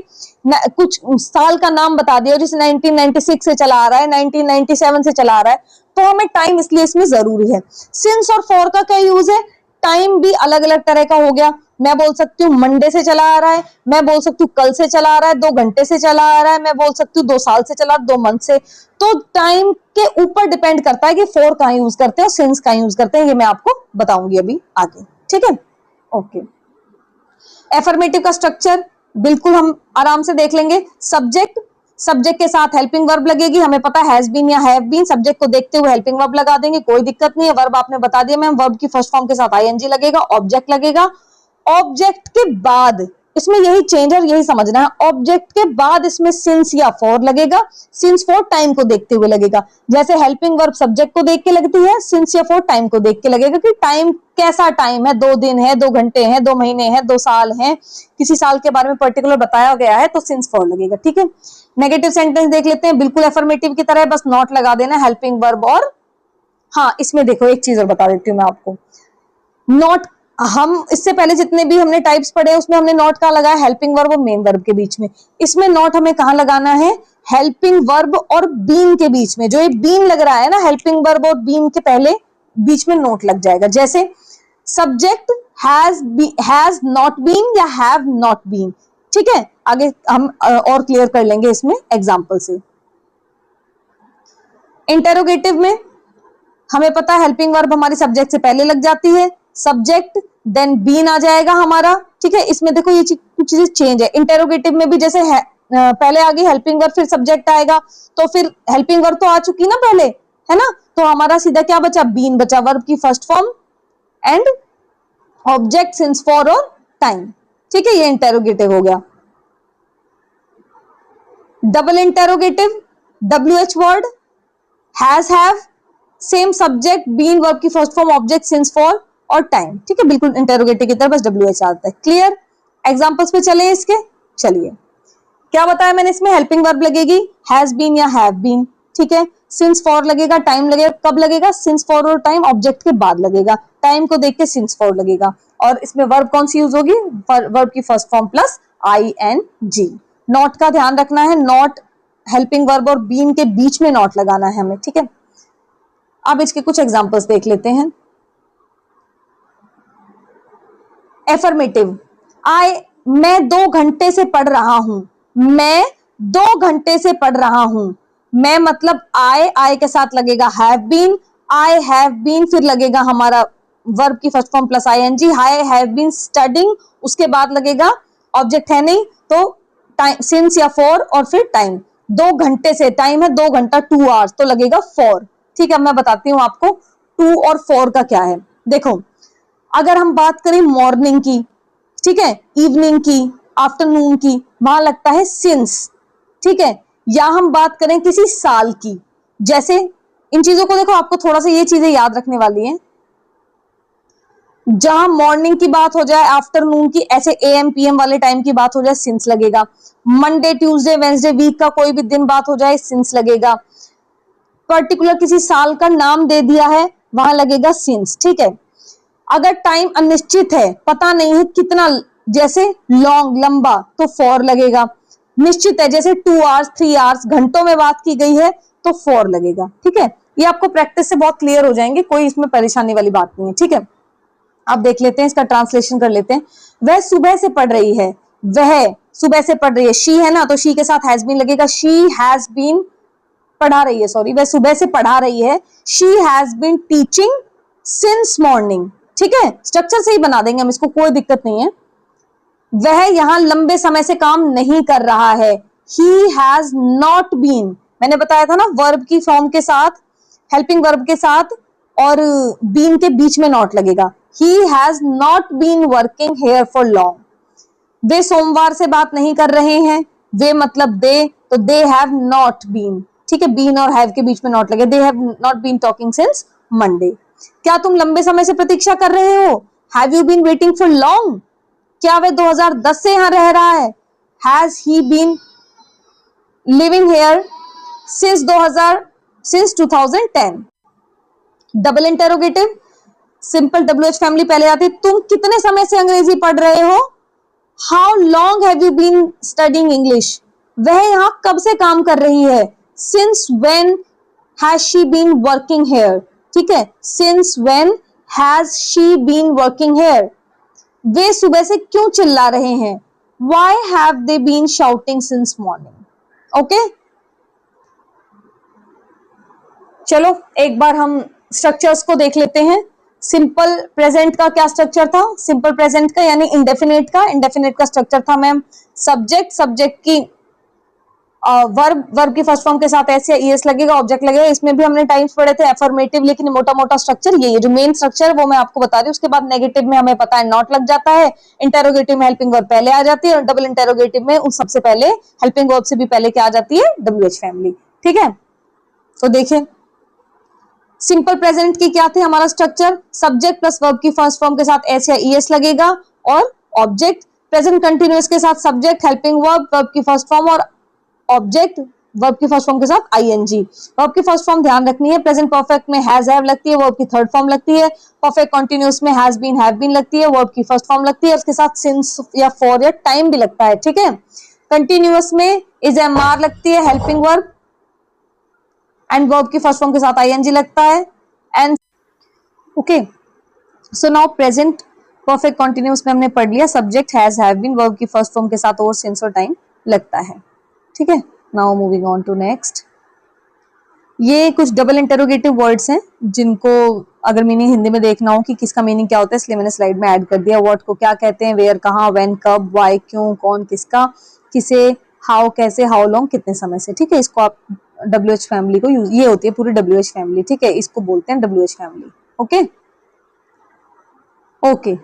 Speaker 1: कुछ साल का नाम बता दिया, जैसे 1996 से चला आ रहा है, 1997 से चला आ रहा है, तो हमें टाइम इसलिए इसमें जरूरी है। सिंस और फॉर का क्या यूज है, टाइम भी अलग अलग तरह का हो गया। मैं बोल सकती हूँ मंडे से चला आ रहा है, मैं बोल सकती हूँ कल से चला आ रहा है, 2 घंटे से चला आ रहा है, मैं बोल सकती हूँ 2 साल से चला, 2 मंथ से। तो टाइम के ऊपर डिपेंड करता है कि फॉर कहाँ यूज करते हैं और सिंस कहाँ यूज करते हैं, ये मैं आपको बताऊंगी अभी आगे, ठीक है। ओके, एफर्मेटिव का स्ट्रक्चर बिल्कुल हम आराम से देख लेंगे। सब्जेक्ट, सब्जेक्ट के साथ हेल्पिंग वर्ब लगेगी, हमें पता है हैज बीन या हैव बीन, सब्जेक्ट को देखते हुए हेल्पिंग वर्ब लगा देंगे, कोई दिक्कत नहीं है। वर्ब आपने बता दिया मैम, वर्ब की फर्स्ट फॉर्म के साथ आईएनजी लगेगा, ऑब्जेक्ट लगेगा। ऑब्जेक्ट के बाद इसमें यही चेंज है, यही समझना है। ऑब्जेक्ट के बाद इसमें सिंस या फॉर लगेगा, सिंस फॉर टाइम को देखते हुए लगेगा। जैसे हेल्पिंग वर्ब सब्जेक्ट को देख के लगती है, सिंस या फॉर टाइम को देख के लगेगा कि टाइम कैसा टाइम है, 2 दिन है, 2 घंटे हैं, 2 महीने हैं, 2 साल हैं, किसी साल के बारे में पर्टिकुलर बताया गया है तो सिंस फॉर लगेगा, ठीक है। नेगेटिव सेंटेंस देख लेते हैं, बिल्कुल एफर्मेटिव की तरह, बस नॉट लगा देना हेल्पिंग वर्ब। और हाँ, इसमें देखो एक चीज और बता देती हूँ मैं आपको, नॉट, हम इससे पहले जितने भी हमने टाइप्स पढ़े उसमें हमने नॉट कहाँ लगाया, हेल्पिंग वर्ब और मेन वर्ब के बीच में। इसमें नॉट हमें कहाँ लगाना है, हेल्पिंग वर्ब और बीन के बीच में। जो ये बीन लग रहा है ना, हेल्पिंग वर्ब और बीन के पहले बीच में नोट लग जाएगा। जैसे सब्जेक्ट हैज नॉट बीन या हैव नॉट बीन, ठीक है। आगे हम और क्लियर कर लेंगे इसमें एग्जाम्पल से। इंटेरोगेटिव में हमें पता है हेल्पिंग वर्ब हमारी सब्जेक्ट से पहले लग जाती है, सब्जेक्ट देन बीन आ जाएगा हमारा, ठीक है। इसमें देखो ये कुछ चीजें चेंज है। इंटेरोगेटिव में भी जैसे है, पहले आ गई हेल्पिंग वर्ब फिर सब्जेक्ट आएगा, तो फिर हेल्पिंग वर्ब तो आ चुकी ना पहले, है ना, तो हमारा सीधा क्या बचा, बीन बचा, वर्ब की first form and object since for और टाइम, ठीक है। ये इंटेरोगेटिव हो गया। Double interrogative, WH word, has have, same subject been, verb की first form, object since for और टाइम, ठीक है। बिल्कुल इंटेरोगेटिव की तरह, बस WH आता है। क्लियर, एग्जांपल्स पे चले इसके, चलिए। क्या बताया मैंने, इसमें हेल्पिंग वर्ब लगेगी हैज बीन या हैव बीन, ठीक है। सिंस फॉर लगेगा, टाइम लगेगा, कब लगेगा, सिंस फॉर और टाइम ऑब्जेक्ट के बाद लगेगा, टाइम को देख के सिंस फॉर लगेगा। और इसमें वर्ब कौन सी यूज होगी, वर्ब की first form plus ING। Not का ध्यान रखना है, नॉट हेल्पिंग वर्ब और बीन के बीच में नॉट लगाना है हमें, ठीक है। अब इसके कुछ एग्जांपल्स देख लेते हैं। एफर्मेटिव, मैं 2 घंटे से पढ़ रहा हूं, मैं 2 घंटे से पढ़ रहा हूं। मैं मतलब आई के साथ लगेगा have been, I have been, फिर लगेगा हमारा वर्ब की first form plus ING, I have been studying, उसके बाद लगेगा ऑब्जेक्ट है नहीं तो टाइम, सिंस या फॉर और फिर टाइम। 2 घंटे से, टाइम है 2 घंटा, 2 आवर्स, तो लगेगा फॉर, ठीक है। मैं बताती हूं आपको 2 और 4 का क्या है। देखो, अगर हम बात करें मॉर्निंग की, ठीक है, इवनिंग की, आफ्टरनून की, वहां लगता है सिंस, ठीक है। या हम बात करें किसी साल की, जैसे इन चीजों को देखो, आपको थोड़ा सा ये चीजें याद रखने वाली हैं। जहां मॉर्निंग की बात हो जाए, आफ्टरनून की, ऐसे AM PM वाले टाइम की बात हो जाए, सिंस लगेगा। मंडे ट्यूसडे वेंसडे वीक का कोई भी दिन बात हो जाए, सिंस लगेगा। पर्टिकुलर किसी साल का नाम दे दिया है, वहां लगेगा सिंस, ठीक है। अगर टाइम अनिश्चित है, पता नहीं है कितना, जैसे लॉन्ग, लंबा, तो फॉर लगेगा। निश्चित है, जैसे 2 आवर्स 3 आवर्स, घंटों में बात की गई है तो फॉर लगेगा, ठीक है। ये आपको प्रैक्टिस से बहुत क्लियर हो जाएंगे, कोई इसमें परेशानी वाली बात नहीं है, ठीक है। आप देख लेते हैं, इसका ट्रांसलेशन कर लेते हैं। वह सुबह से पढ़ रही है, वह सुबह से पढ़ रही है, शी है ना, तो शी के साथ हैज बीन लगेगा, शी हैज बीन पढ़ा रही है, सॉरी, वह सुबह से पढ़ा रही है, she has been teaching since morning, ठीक है। स्ट्रक्चर से ही बना देंगे हम इसको, कोई दिक्कत नहीं है। वह यहां लंबे समय से काम नहीं कर रहा है, ही हैज नॉट बीन, मैंने बताया था ना, वर्ब की फॉर्म के साथ, हेल्पिंग वर्ब के साथ और बीन के बीच में नॉट लगेगा। He has not been working here for long. वे सोमवार से बात नहीं कर रहे हैं, वे मतलब दे, तो दे हैव नॉट बीन, ठीक है। बीन और हैव के बीच में नॉट लगे, they have not been talking since Monday. क्या तुम लंबे समय से प्रतीक्षा कर रहे हो, have you been waiting for long. क्या वह 2010 से यहां रह रहा है, has he been living here since 2010। Double interrogative, simple WH family पहले आती है। तुम कितने समय से अंग्रेजी पढ़ रहे हो, how long have you been studying English. वह यहां कब से काम कर रही है, since when has she been working here, ठीक है, since when has she been working here, वे सुबह से क्यों चिल्ला रहे हैं, why have they been shouting since morning. Okay, चलो एक बार हम स्ट्रक्चर्स को देख लेते हैं। सिंपल प्रेजेंट का क्या स्ट्रक्चर था, सिंपल प्रेजेंट का यानी इंडेफिनेट का स्ट्रक्चर था मैम, सब्जेक्ट की वर्ब की फर्स्ट फॉर्म के साथ एस या ईएस लगेगा, ऑब्जेक्ट लगेगा। इसमें भी हमने टाइम्स पढ़े थे अफर्मेटिव, लेकिन मोटा मोटा स्ट्रक्चर ये जो मेन स्ट्रक्चर वो मैं आपको बता रही हूँ। उसके बाद नेगेटिव में हमें पता है नॉट लग जाता है, इंटेरोगेटिव में हेल्पिंग वर्ब पहले आ जाती है, और डबल इंटेरोगेटिव में उस सबसे पहले हेल्पिंग वर्ब से भी पहले क्या आ जाती है, डब्ल्यूएच फैमिली। ठीक है, तो देखिए सिंपल प्रेजेंट की क्या थी हमारा स्ट्रक्चर, सब्जेक्ट प्लस वर्ब की फर्स्ट फॉर्म के साथ एस या ईएस लगेगा, और ऑब्जेक्ट प्रेजेंट कंटिन्यूअस के साथ सब्जेक्ट हेल्पिंग वर्ब की फर्स्ट फॉर्म, और ऑब्जेक्ट वर्ब की फर्स्ट फॉर्म के साथ आईएनजी। वर्ब की फर्स्ट फॉर्म ध्यान रखनी है, प्रेजेंट परफेक्ट में हैज हैव लगती है, वर्ब की थर्ड फॉर्म लगती है, परफेक्ट कंटिन्यूअस में हैज बीन हैव बीन लगती है, वर्ब की फर्स्ट फॉर्म लगती है, उसके साथ सिंस या फॉर या टाइम भी लगता है। ठीक है, कंटिन्यूअस में इज एम आर लगती है हेल्पिंग वर्ब, एंड वर्ब की फर्स्ट फॉर्म के साथ आईएनजी लगता है, and okay. So now present perfect continuous में हमने पढ़ लिया, subject has have been, verb की फर्स्ट फॉर्म के साथ और सिंस और टाइम लगता है। ठीक है, now moving on to next. ये कुछ डबल इंटरोगेटिव वर्ड्स हैं जिनको अगर मीनिंग हिंदी में देखना हो कि किसका मीनिंग क्या होता है, इसलिए मैंने स्लाइड में ऐड कर दिया। व्हाट को क्या कहते हैं, वेयर कहाँ, व्हेन कब, व्हाई क्यों, कौन किसका, किसे, हाउ कैसे, हाउ लॉन्ग कितने समय से। ठीक है, इसको आप डब्ल्यूएच फैमिली को यूज, ये होती है पूरी डब्ल्यूएच फैमिली। ठीक है, इसको बोलते हैं WH family. Okay okay,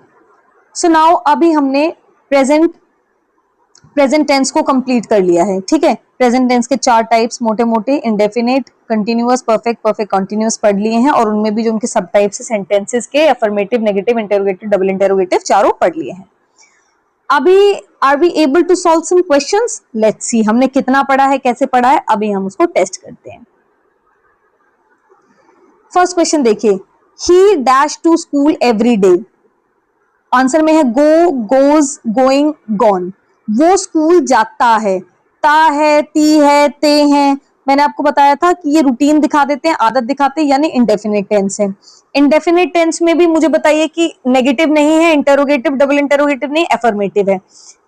Speaker 1: so now अभी हमने प्रेजेंट टेंस को कंप्लीट कर लिया है। ठीक है, प्रेजेंट टेंस के 4 टाइप्स मोटे मोटे, indefinite, continuous, perfect, perfect continuous पढ़ लिए हैं, और उनमें भी जो उनके सब टाइप्स है सेंटेंसेस के, affirmative, negative, interrogative, double interrogative, चारों पढ़ लिए हैं। अभी are we able to solve some questions, let's see हमने कितना पढ़ा है, कैसे पढ़ा है, अभी हम उसको टेस्ट करते हैं। फर्स्ट क्वेश्चन देखिए, he dash to school every day, answer में है गो, गोज, गोइंग, गॉन। वो स्कूल जाता है, ता है, ती है, ते हैं। मैंने आपको बताया था कि ये रूटीन दिखा देते हैं, आदत दिखाते हैं, यानी इंडेफिनिट टेंस है। इंडेफिनिट टेंस में भी मुझे बताइए कि नेगेटिव नहीं है, इंटरोगेटिव, डबल इंटरोगेटिव नहीं, एफर्मेटिव है।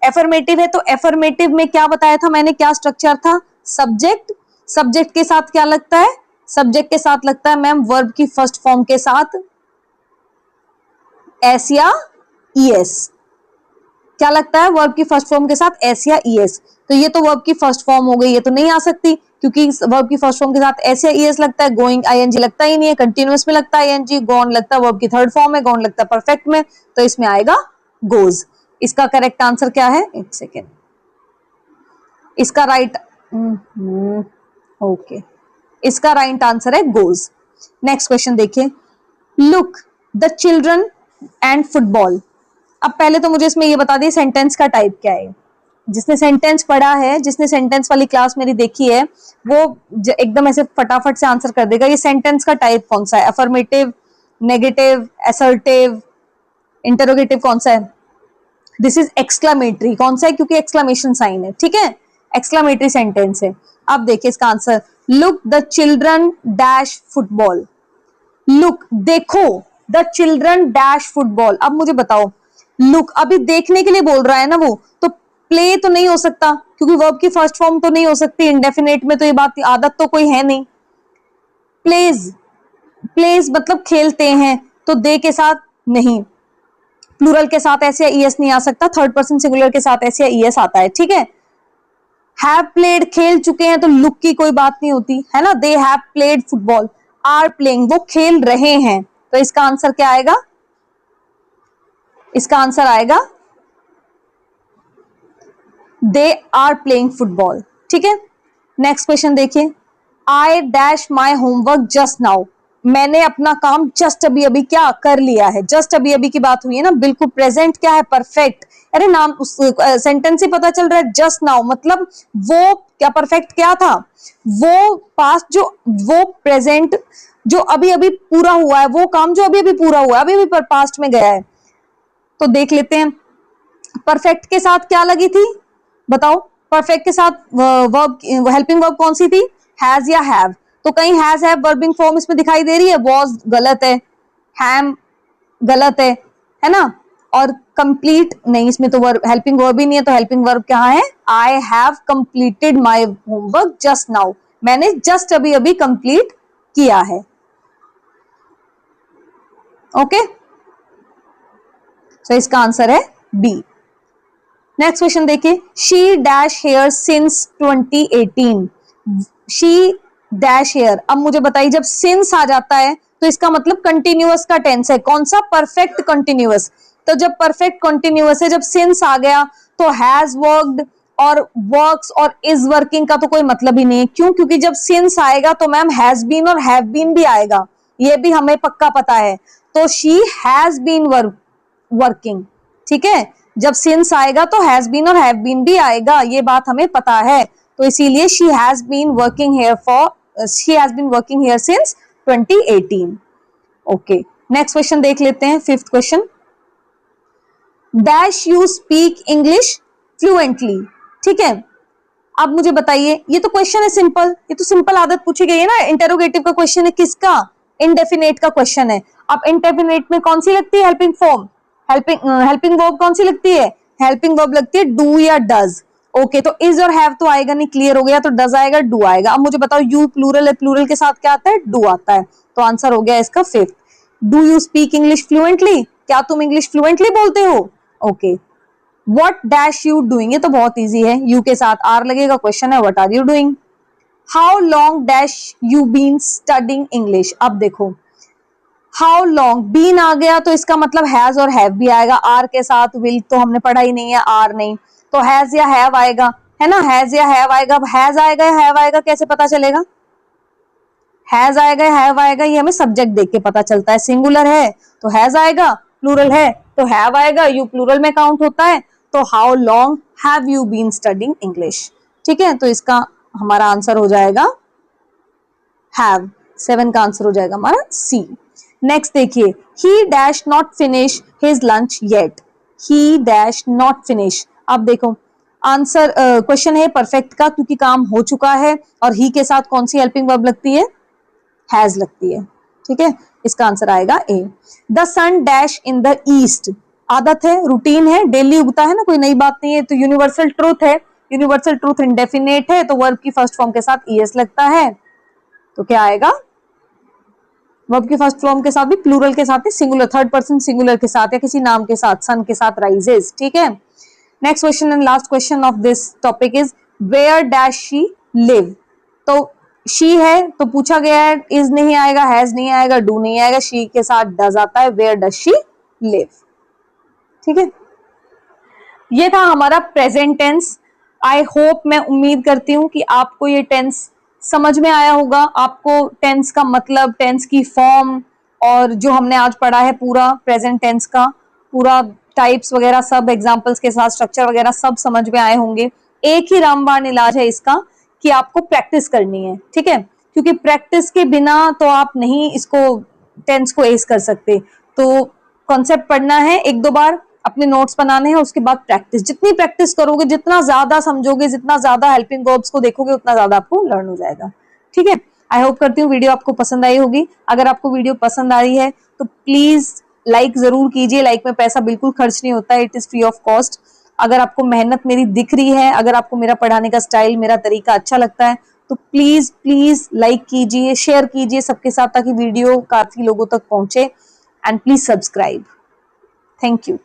Speaker 1: एफर्मेटिव है तो एफर्मेटिव में क्या बताया था मैंने, क्या स्ट्रक्चर था, सब्जेक्ट, सब्जेक्ट के साथ क्या लगता है, सब्जेक्ट के साथ लगता है मैम वर्ब की फर्स्ट फॉर्म के साथ एस या ईएस। क्या लगता है, वर्ब की फर्स्ट फॉर्म के साथ एस या ईएस। तो ये तो वर्ब की फर्स्ट फॉर्म हो गई, ये तो नहीं आ सकती क्योंकि वर्ब की फर्स्ट फॉर्म के साथ एस या ईएस लगता है। गोइंग आईएनजी लगता ही नहीं है, कंटिन्यूअस में लगता है आईएनजी, गॉन लगता है वर्ब की थर्ड फॉर्म में, गॉन लगता है परफेक्ट में, तो इसमें आएगा गोज। इसका करेक्ट आंसर क्या है, एक सेकेंड, इसका राइट ओके, इसका राइट आंसर है गोज। नेक्स्ट क्वेश्चन देखिए, look the children and football. अब पहले तो मुझे इसमें ये बता दिए सेंटेंस का टाइप क्या है। जिसने सेंटेंस पढ़ा है, जिसने सेंटेंस वाली क्लास मेरी देखी है, वो एकदम ऐसे फटाफट से आंसर कर देगा। ये सेंटेंस का टाइप कौन सा है, अफर्मेटिव, नेगेटिव, असर्टिव, इंटरोगेटिव, कौन सा है। दिस इज एक्सक्लामेटरी, कौन सा है, क्योंकि एक्सक्लामेशन साइन है। ठीक है, एक्सक्लामेटरी सेंटेंस है। अब देखिए इसका answer, look the children dash football. Look देखो, द चिल्ड्रन डैश फुटबॉल। अब मुझे बताओ, लुक अभी देखने के लिए बोल रहा है ना वो, तो प्ले तो नहीं हो सकता क्योंकि वर्ब की फर्स्ट फॉर्म तो नहीं हो सकती इंडेफिनेट में, तो ये बात आदत तो कोई है नहीं। प्लेज, प्लेज मतलब खेलते हैं, तो दे के साथ नहीं, प्लूरल के साथ ऐसे ईएस नहीं आ सकता, थर्ड पर्सन सिंगुलर के साथ ऐसे ईएस आता है। ठीक है, हैव प्लेड खेल चुके हैं, तो लुक की कोई बात नहीं होती है ना, they have played football. Are playing, वो खेल रहे हैं, तो इसका आंसर क्या आएगा, इसका आंसर आएगा दे आर प्लेइंग फुटबॉल। ठीक है, नेक्स्ट क्वेश्चन देखिए, I dash my homework just now. मैंने अपना काम जस्ट अभी अभी क्या कर लिया है, जस्ट अभी अभी की बात हुई है ना, बिल्कुल प्रेजेंट क्या है, परफेक्ट। अरे नाम उस सेंटेंस से पता चल रहा है, जस्ट नाउ मतलब वो क्या, परफेक्ट क्या था, वो पास्ट, जो वो प्रेजेंट जो अभी अभी पूरा हुआ है, वो काम जो अभी अभी पूरा हुआ है, अभी अभी पास्ट में गया है। तो देख लेते हैं, परफेक्ट के साथ क्या लगी थी, बताओ, परफेक्ट के साथ वर्ब, हेल्पिंग वर्ब कौन सी थी, हैज या हैव। तो कहीं हैज हैव वर्बिंग फॉर्म इसमें दिखाई दे रही है, वॉज गलत है, हैम गलत है ना, और कंप्लीट नहीं, इसमें तो वर्ब हेल्पिंग वर्ब ही नहीं है, तो हेल्पिंग वर्ब क्या है, I have completed my homework just now, मैंने जस्ट अभी अभी कंप्लीट किया है। ओके, तो इसका आंसर है बी। नेक्स्ट क्वेश्चन देखिए, she dash here since 2018, she dash here. अब मुझे बताइए, जब सिंस आ जाता है तो इसका मतलब कंटिन्यूअस का टेंस है, कौन सा, परफेक्ट कंटिन्यूअस। तो जब परफेक्ट कंटिन्यूअस है, जब सिंस आ गया तो हैज वर्क्ड और वर्क्स और इज वर्किंग का तो कोई मतलब ही नहीं है। क्यों? क्योंकि जब सिंस आएगा तो मैम हैज बीन और हैव बीन भी आएगा, ये भी हमें पक्का पता है। तो शी हैज बीन वर्किंग, ठीक है, जब सिंस आएगा तो हैज बीन और हैव बीन भी आएगा, ये बात हमें पता है। तो इसीलिए she has been working here since 2018। Okay, next question देख लेते हैं, fifth question, dash you speak English fluently, ठीक है। अब मुझे बताइए, ये तो क्वेश्चन है सिंपल, ये तो सिंपल आदत पूछी गई है ना, इंटेरोगेटिव का क्वेश्चन है, किसका, इनडेफिनेट का क्वेश्चन है। अब इनडेफिनेट में कौन सी लगती है हेल्पिंग फॉर्म, हेल्पिंग वर्ब कौन सी लगती है, हेल्पिंग वर्ब लगती है डू या डज। ओके, तो इज और हैव तो आएगा नहीं, क्लियर हो गया, तो डज आएगा, डू आएगा। अब मुझे बताओ, यू प्लूरल है, प्लूरल के साथ क्या आता है, डू आता है, तो आंसर हो गया इसका fifth. Do you speak English fluently, क्या तुम इंग्लिश फ्लुएंटली बोलते हो। Okay, what dash you doing, ये तो बहुत इजी है, यू के साथ आर लगेगा, क्वेश्चन है what are you doing. How long dash you been studying English, अब देखो हाउ लॉन्ग, बीन आ गया तो इसका मतलब हैज और हैव भी आएगा, आर के साथ विल तो हमने पढ़ा ही नहीं है, आर नहीं, तो हैज या हैव आएगा, है ना, हैज या हैव आएगा। अब हैज आएगा या हैव आएगा कैसे पता चलेगा, हैज आएगा या हैव आएगा ये हमें सब्जेक्ट देख के पता चलता है, सिंगुलर है तो हैज आएगा, प्लूरल है तो हैव आएगा, यू प्लूरल में काउंट होता है, तो how long have you been studying English, ठीक है, तो इसका हमारा आंसर हो जाएगा हैव, 7 का आंसर हो जाएगा हमारा सी। नेक्स्ट देखिए, he dash not finish his lunch yet, he dash not finish. अब देखो आंसर, क्वेश्चन है परफेक्ट का, क्योंकि काम हो चुका है, और ही के साथ कौन सी हेल्पिंग वर्ब लगती है, हैज लगती है, ठीक है, इसका आंसर आएगा A. The sun dash in the east, आदत है, रूटीन है, डेली उगता है ना, कोई नई बात नहीं है, तो यूनिवर्सल ट्रूथ है, यूनिवर्सल ट्रूथ इंडेफिनेट है, तो वर्ब की फर्स्ट फॉर्म के साथ ईएस लगता है, तो क्या आएगा, वर्ब की फर्स्ट फॉर्म के साथ भी प्लूरल के साथ ही सिंगुलर, थर्ड पर्सन सिंगुलर के साथ या किसी नाम के साथ, सन के साथ राइजेस, ठीक है। Next question and last question of this topic is where dash she live, तो शी है तो पूछा गया है, इज नहीं आएगा, हैज नहीं आएगा, डू नहीं आएगा, शी के साथ डज आता है, वेयर डज शी लिव, ठीक है। ये था हमारा प्रेजेंट टेंस। आई होप, मैं उम्मीद करती हूँ कि आपको ये टेंस समझ में आया होगा, आपको टेंस का मतलब, टेंस की फॉर्म, और जो हमने आज पढ़ा है पूरा प्रेजेंट टेंस का पूरा टाइप्स वगैरह सब एग्जांपल्स के साथ स्ट्रक्चर वगैरह सब समझ में आए होंगे। एक ही रामबाण इलाज है इसका कि आपको प्रैक्टिस करनी है, ठीक है, क्योंकि प्रैक्टिस के बिना तो आप नहीं इसको टेंस को एस कर सकते। तो कॉन्सेप्ट पढ़ना है, एक दो बार अपने नोट्स बनाने हैं, उसके बाद प्रैक्टिस, जितनी प्रैक्टिस करोगे, जितना ज्यादा समझोगे, जितना ज्यादा हेल्पिंग वर्ब्स को देखोगे, उतना ज्यादा आपको लर्न हो जाएगा, ठीक है। आई होप करती हूँ वीडियो आपको पसंद आई होगी। अगर आपको वीडियो पसंद आ रही है तो प्लीज लाइक जरूर कीजिए, लाइक में पैसा बिल्कुल खर्च नहीं होता है, it is free of cost. अगर आपको मेहनत मेरी दिख रही है, अगर आपको मेरा पढ़ाने का स्टाइल, मेरा तरीका अच्छा लगता है, तो प्लीज प्लीज लाइक कीजिए, शेयर कीजिए सबके साथ, ताकि वीडियो काफी लोगों तक पहुंचे, and please subscribe. Thank you.